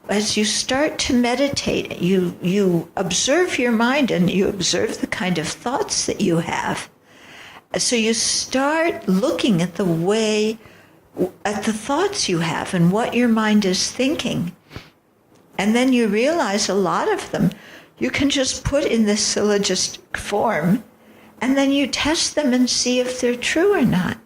as you start to meditate, you observe your mind and you observe the kind of thoughts that you have. So you start looking at the thoughts you have and what your mind is thinking. And then you realize a lot of them you can just put in this syllogistic form, and then you test them and see if they're true or not.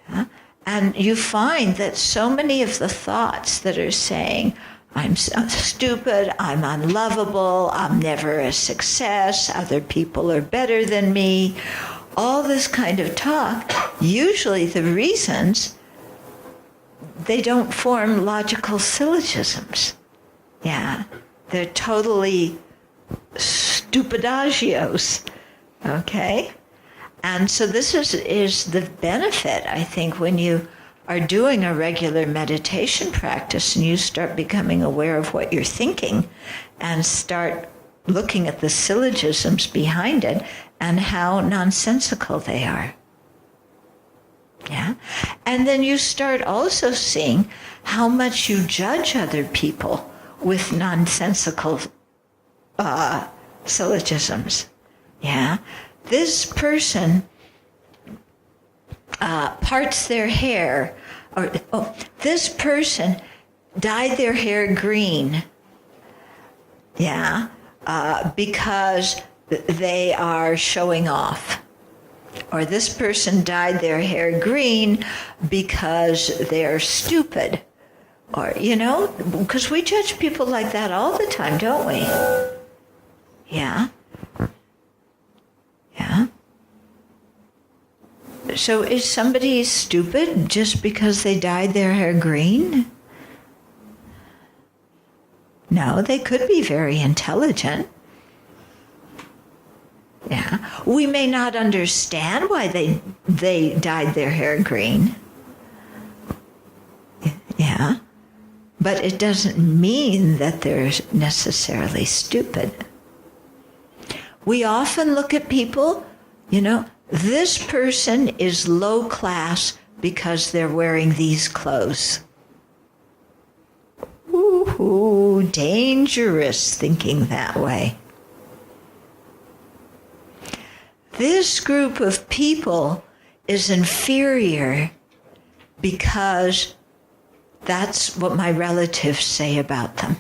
Yeah? And you find that so many of the thoughts that are saying, I'm stupid, I'm unlovable, I'm never a success, other people are better than me, all this kind of talk, usually the reasons they don't form logical syllogisms. Yeah, they're totally stupidagios, okay? And so this is the benefit, I think, when you are doing a regular meditation practice and you start becoming aware of what you're thinking and start looking at the syllogisms behind it and how nonsensical they are. Yeah. And then you start also seeing how much you judge other people with nonsensical syllogisms. Yeah. This person parts their hair, or this person dyed their hair green. Yeah. Because they are showing off. Or this person dyed their hair green because they're stupid. Or, because we judge people like that all the time, don't we? Yeah. Yeah. So is somebody stupid just because they dyed their hair green? No, they could be very intelligent. Yeah. We may not understand why they dyed their hair green. Yeah. But it doesn't mean that they're necessarily stupid. We often look at people, this person is low class because they're wearing these clothes. Ooh, dangerous thinking that way. This group of people is inferior because that's what my relatives say about them.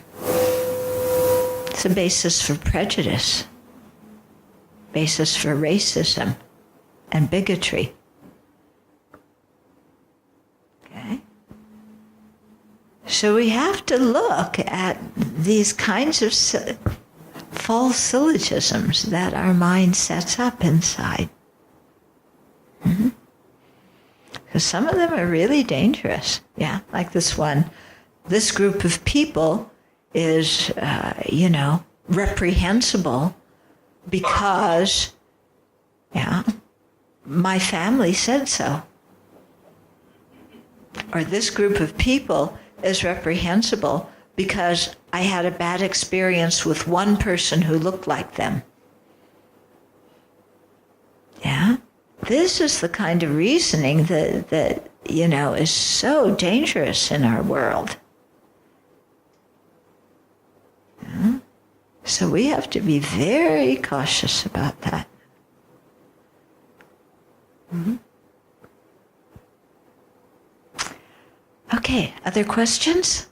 It's a basis for prejudice, basis for racism and bigotry. Okay? So we have to look at these kinds of false syllogisms that our mind sets up inside. Mm-hmm. Because some of them are really dangerous. Yeah, like this one. This group of people is, reprehensible because, my family said so. Or this group of people is reprehensible because I had a bad experience with one person who looked like them. Yeah? This is the kind of reasoning that is so dangerous in our world. Yeah? So we have to be very cautious about that. Mm-hmm. Okay, other questions?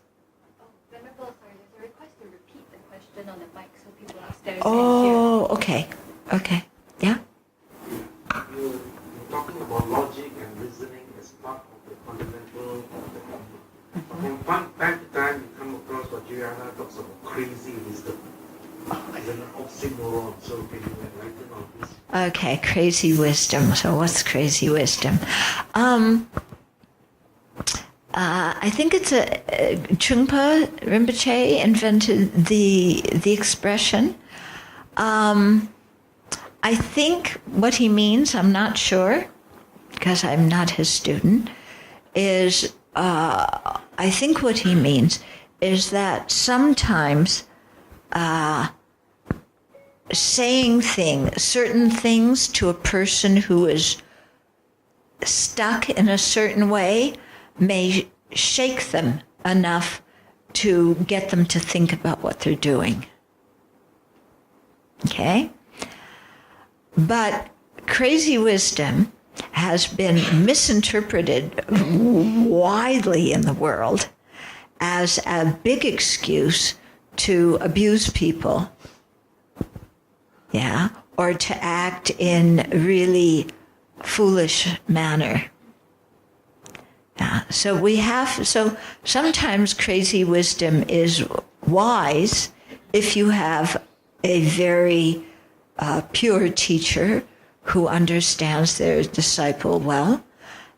Venerable, sorry, there's a request to repeat the question on the mic so people upstairs Oh, okay. Okay. Yeah? You're talking about logic and reasoning as part of the fundamental of the problem. From time to time, you come across what Juliana talks about crazy wisdom. As an oxymoron, so can you enlighten on this? Okay, crazy wisdom. So what's crazy wisdom? I think it's Trungpa Rinpoche invented the expression. I think what he means, I'm not sure, because I'm not his student, is I think what he means is that sometimes saying certain things to a person who is stuck in a certain way may shake them enough to get them to think about what they're doing. Okay? But crazy wisdom has been misinterpreted widely in the world as a big excuse to abuse people, yeah, or to act in really foolish manner. Yeah, so sometimes crazy wisdom is wise if you have a very pure teacher who understands their disciple well,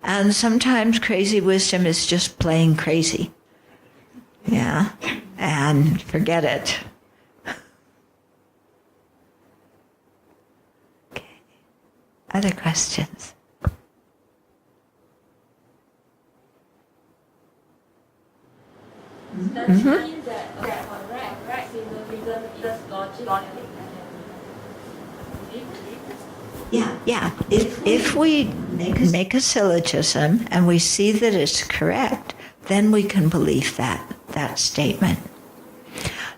and sometimes crazy wisdom is just plain crazy. Yeah, and forget it. Okay. Other questions? Does it mean that correct symbolism is logic? Yeah. If we make a syllogism and we see that it's correct, then we can believe that statement.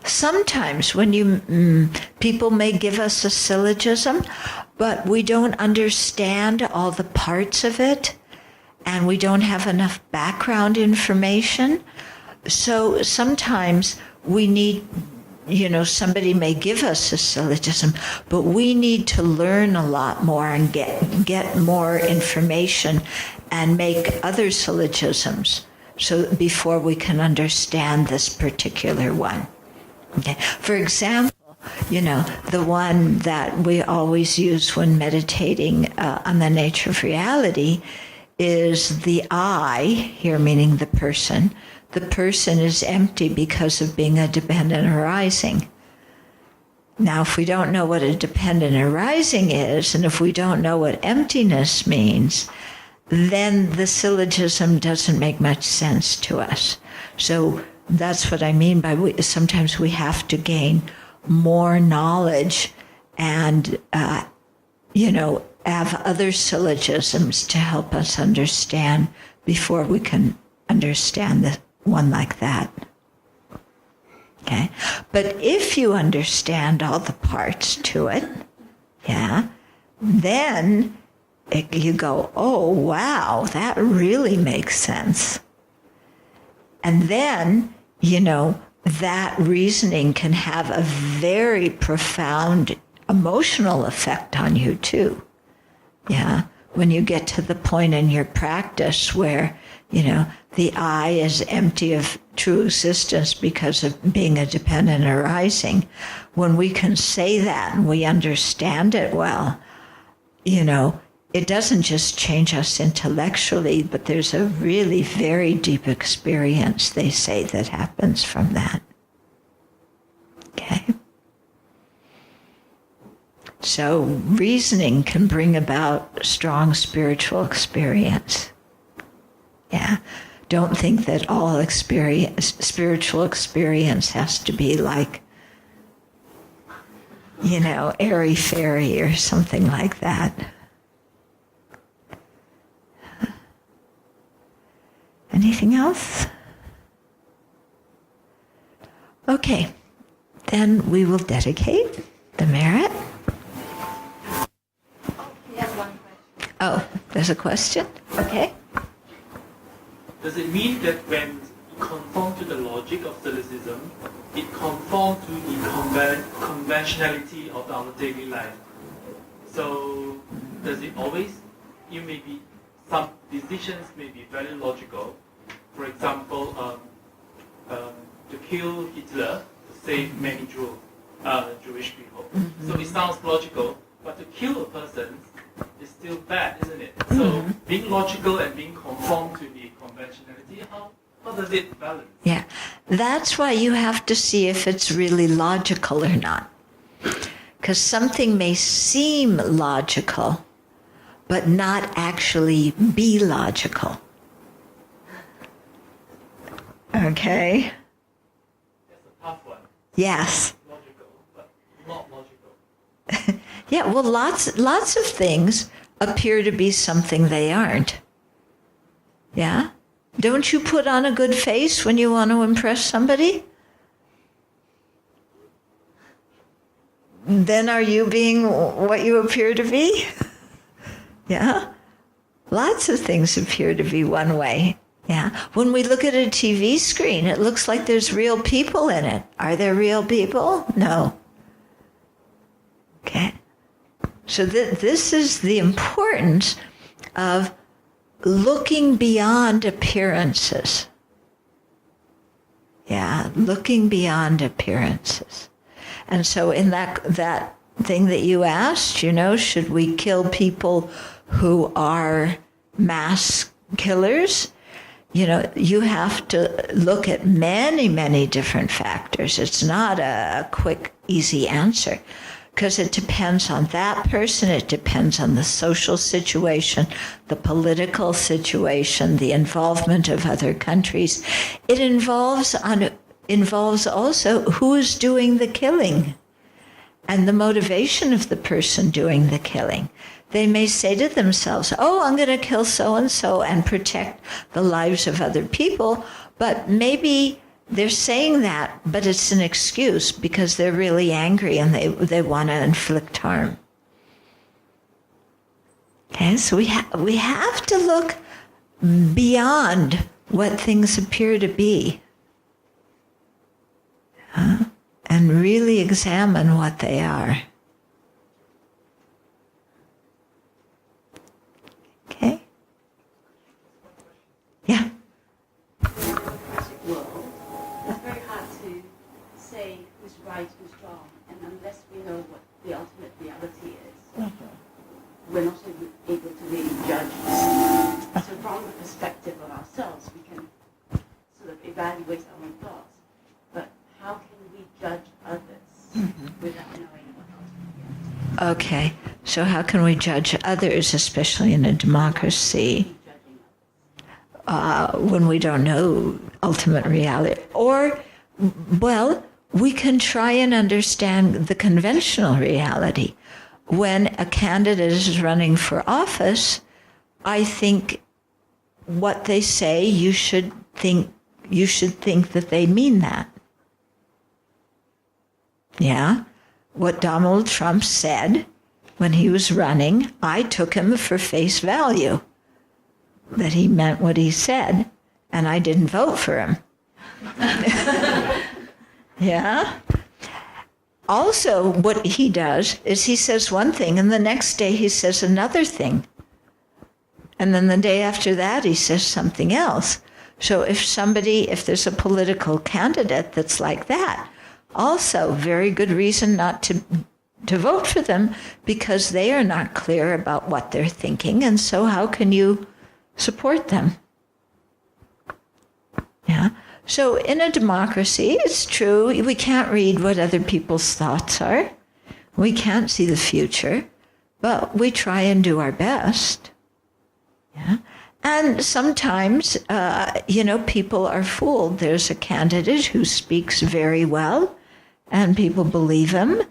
Sometimes when people may give us a syllogism, but we don't understand all the parts of it, and we don't have enough background information. So sometimes we need, somebody may give us a syllogism, but we need to learn a lot more and get more information and make other syllogisms so before we can understand this particular one. Okay. For example, the one that we always use when meditating on the nature of reality is the I, here meaning the person. The person is empty because of being a dependent arising. Now, if we don't know what a dependent arising is, and if we don't know what emptiness means, then the syllogism doesn't make much sense to us. So that's what I mean by sometimes we have to gain more knowledge and, have other syllogisms to help us understand before we can understand the one like that. Okay? But if you understand all the parts to it, yeah, then you go, oh, wow, that really makes sense. And then, that reasoning can have a very profound emotional effect on you too. Yeah, when you get to the point in your practice where, the I is empty of true existence because of being a dependent arising, when we can say that and we understand it well, it doesn't just change us intellectually, but there's a really very deep experience, they say, that happens from that. Okay? So reasoning can bring about strong spiritual experience. Yeah. Don't think that all spiritual experience has to be like, airy-fairy or something like that. Anything else? Okay, then we will dedicate the merit. We have one question. Oh, there's a question? Okay. Does it mean that when you conform to the logic of syllogism, it conforms to the conventionality of our daily life? So, does it always, some decisions may be very logical. For example, to kill Hitler to save many Jewish people. Mm-hmm. So it sounds logical, but to kill a person is still bad, isn't it? So being logical and being conformed to the conventionality How does it balance? Yeah. That's why you have to see if it's really logical or not. Because something may seem logical, but not actually be logical. Okay? That's a tough one. Yes. Logical, but not logical. Yeah, well, lots of things appear to be something they aren't. Yeah? Don't you put on a good face when you want to impress somebody? Then are you being what you appear to be? Yeah? Lots of things appear to be one way. Yeah. When we look at a TV screen, it looks like there's real people in it. Are there real people? No. Okay. So this is the importance of looking beyond appearances. Yeah, looking beyond appearances. And so in that thing that you asked, should we kill people who are mass killers? You have to look at many, many different factors. It's not a quick, easy answer because it depends on that person. It depends on the social situation, the political situation, the involvement of other countries. It involves also who is doing the killing and the motivation of the person doing the killing. They may say to themselves, I'm going to kill so-and-so and protect the lives of other people, but maybe they're saying that, but it's an excuse because they're really angry and they want to inflict harm. Okay, so we have to look beyond what things appear to be. And really examine what they are. Okay? Yeah? World, it's very hard to say who's right, who's wrong, and unless we know what the ultimate reality is, we're not able to really judge. So from the perspective of ourselves, we can sort of evaluate our own thoughts. But how can we judge others without knowing what ultimate reality is? Okay. So how can we judge others, especially in a democracy, when we don't know ultimate reality? Or, well, we can try and understand the conventional reality. When a candidate is running for office, I think what they say, you should think that they mean that. Yeah? What Donald Trump said when he was running, I took him for face value, that he meant what he said, and I didn't vote for him. Yeah? Also, what he does is he says one thing, and the next day he says another thing. And then the day after that, he says something else. So if there's a political candidate that's like that, also very good reason not to vote for them, because they are not clear about what they're thinking, and so how can you support them? Yeah. So in a democracy, it's true, we can't read what other people's thoughts are. We can't see the future, but we try and do our best. Yeah. And sometimes, people are fooled. There's a candidate who speaks very well, and people believe him.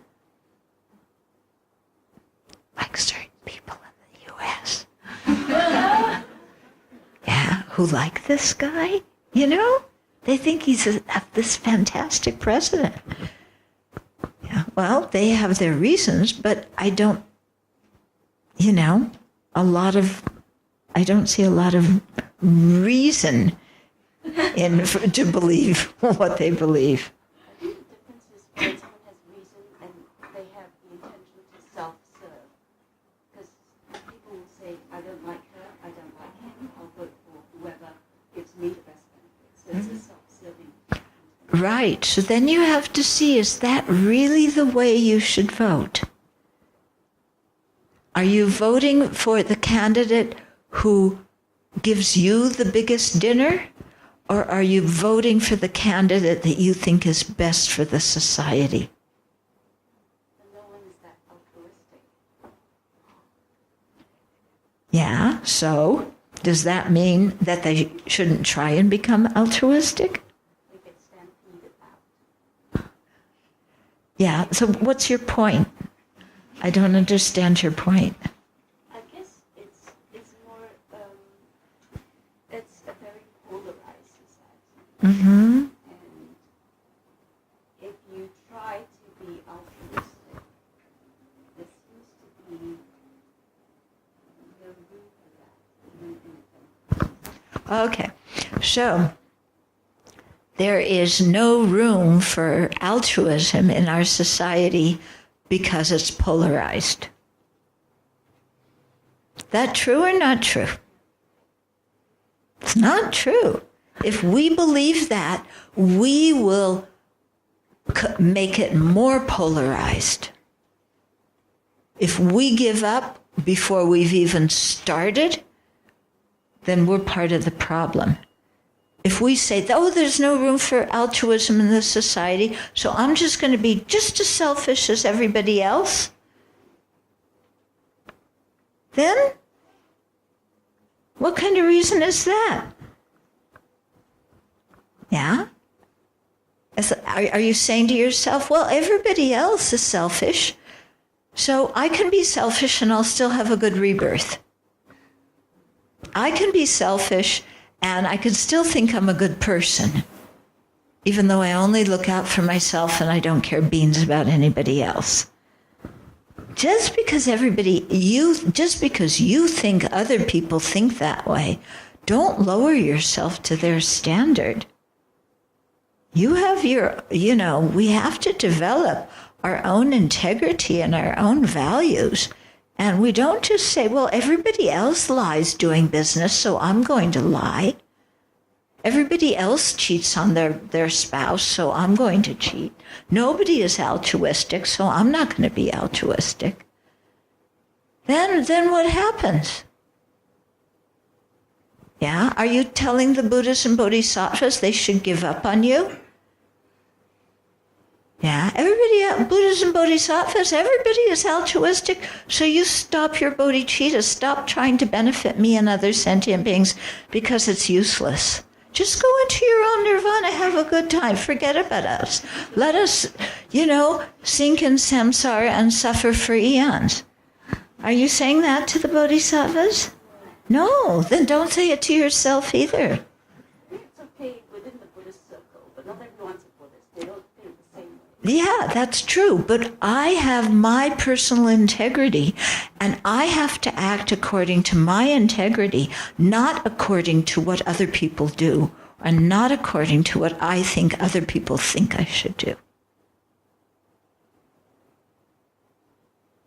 Like certain people in the U.S. Yeah, who like this guy, They think he's this fantastic president. Yeah, well, they have their reasons, but I don't, I don't see a lot of reason to believe what they believe. I think the difference is when someone has reason and they have the intention to self-serve. Because people will say, I don't like her, I don't like him, I'll vote for whoever gives me the best benefits. So it's a self-serving. Right. So then you have to see, is that really the way you should vote? Are you voting for the candidate who gives you the biggest dinner? Or are you voting for the candidate that you think is best for the society? No one is that altruistic. Yeah, so does that mean that they shouldn't try and become altruistic? They get stampeded out. Yeah, so what's your point? I don't understand your point. I guess it's more, it's a very polarized society. Mm-hmm. And if you try to be altruistic, there seems to be no room for that, even in a Okay, so there is no room for altruism in our society because it's polarized. That true or not true? It's not true. If we believe that, we will make it more polarized. If we give up before we've even started, then we're part of the problem. If we say, oh, there's no room for altruism in this society, so I'm just going to be just as selfish as everybody else, then what kind of reason is that? Yeah? Are you saying to yourself, well, everybody else is selfish, so I can be selfish and I'll still have a good rebirth. I can be selfish and I can still think I'm a good person, even though I only look out for myself and I don't care beans about anybody else. Just because you think other people think that way, don't lower yourself to their standard. You have we have to develop our own integrity and our own values. And we don't just say, well, everybody else lies doing business, so I'm going to lie. Everybody else cheats on their spouse, so I'm going to cheat. Nobody is altruistic, so I'm not going to be altruistic. Then what happens? Yeah? Are you telling the Buddhas and Bodhisattvas they should give up on you? Yeah, Buddhas and Bodhisattvas, everybody is altruistic, so you stop your bodhicitta, stop trying to benefit me and other sentient beings because it's useless. Just go into your own nirvana, have a good time, forget about us. Let us, sink in samsara and suffer for eons. Are you saying that to the Bodhisattvas? No, then don't say it to yourself either. It's okay within the Buddhist circle, but not everyone's a Buddhist. They don't think the same way. Yeah, that's true, but I have my personal integrity, and I have to act according to my integrity, not according to what other people do, and not according to what I think other people think I should do.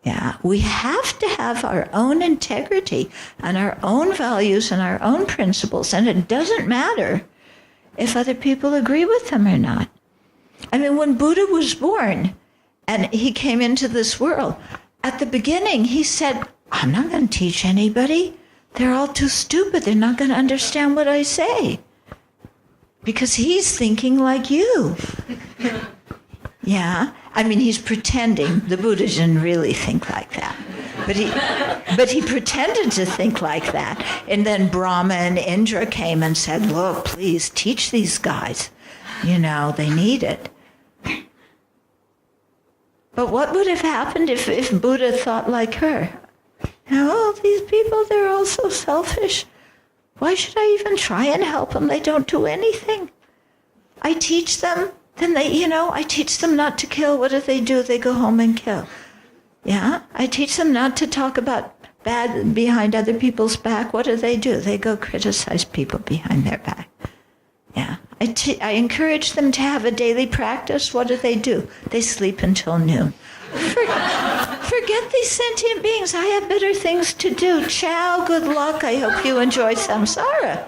Yeah, we have to have our own integrity and our own values and our own principles, and it doesn't matter if other people agree with them or not. I mean, when Buddha was born and he came into this world, at the beginning he said, I'm not going to teach anybody. They're all too stupid. They're not going to understand what I say. Because he's thinking like you. Yeah? I mean, he's pretending. The Buddha didn't really think like that. But he pretended to think like that. And then Brahma and Indra came and said, look, please teach these guys. They need it. But what would have happened if Buddha thought like her? Oh, these people, they're all so selfish. Why should I even try and help them? They don't do anything. I teach them, then I teach them not to kill. What do? They go home and kill. Yeah? I teach them not to talk about bad behind other people's back. What do? They go criticize people behind their back. Yeah. I encourage them to have a daily practice. What do? They sleep until noon. Forget these sentient beings. I have better things to do. Ciao, good luck. I hope you enjoy samsara.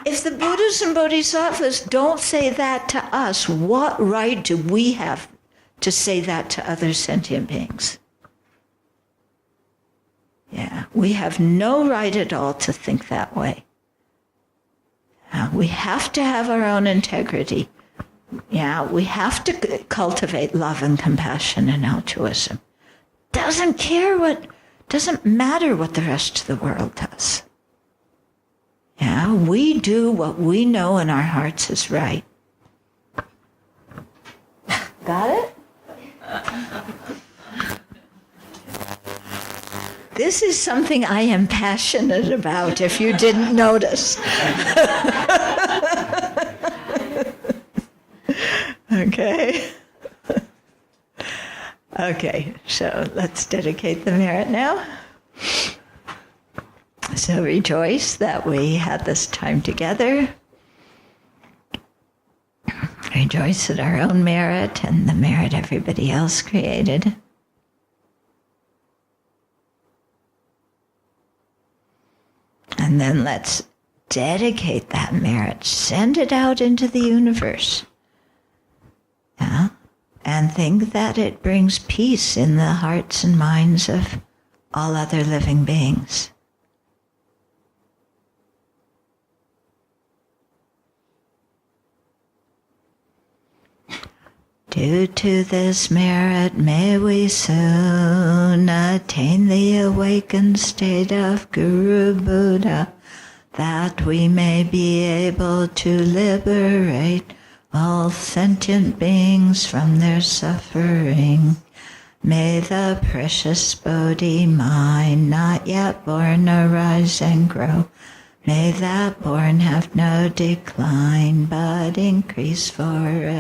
If the Buddhas and Bodhisattvas don't say that to us, what right do we have to say that to other sentient beings? Yeah, we have no right at all to think that way. Yeah, we have to have our own integrity. Yeah, we have to cultivate love and compassion and altruism. Doesn't matter what the rest of the world does. Yeah, we do what we know in our hearts is right. Got it? This is something I am passionate about, if you didn't notice. Okay. Okay, so let's dedicate the merit now. So rejoice that we had this time together. Rejoice at our own merit and the merit everybody else created. And then let's dedicate that merit, send it out into the universe. Yeah? And think that it brings peace in the hearts and minds of all other living beings. Due to this merit, may we soon attain the awakened state of Guru Buddha, that we may be able to liberate all sentient beings from their suffering. May the precious Bodhi mind not yet born arise and grow. May that born have no decline, but increase forevermore.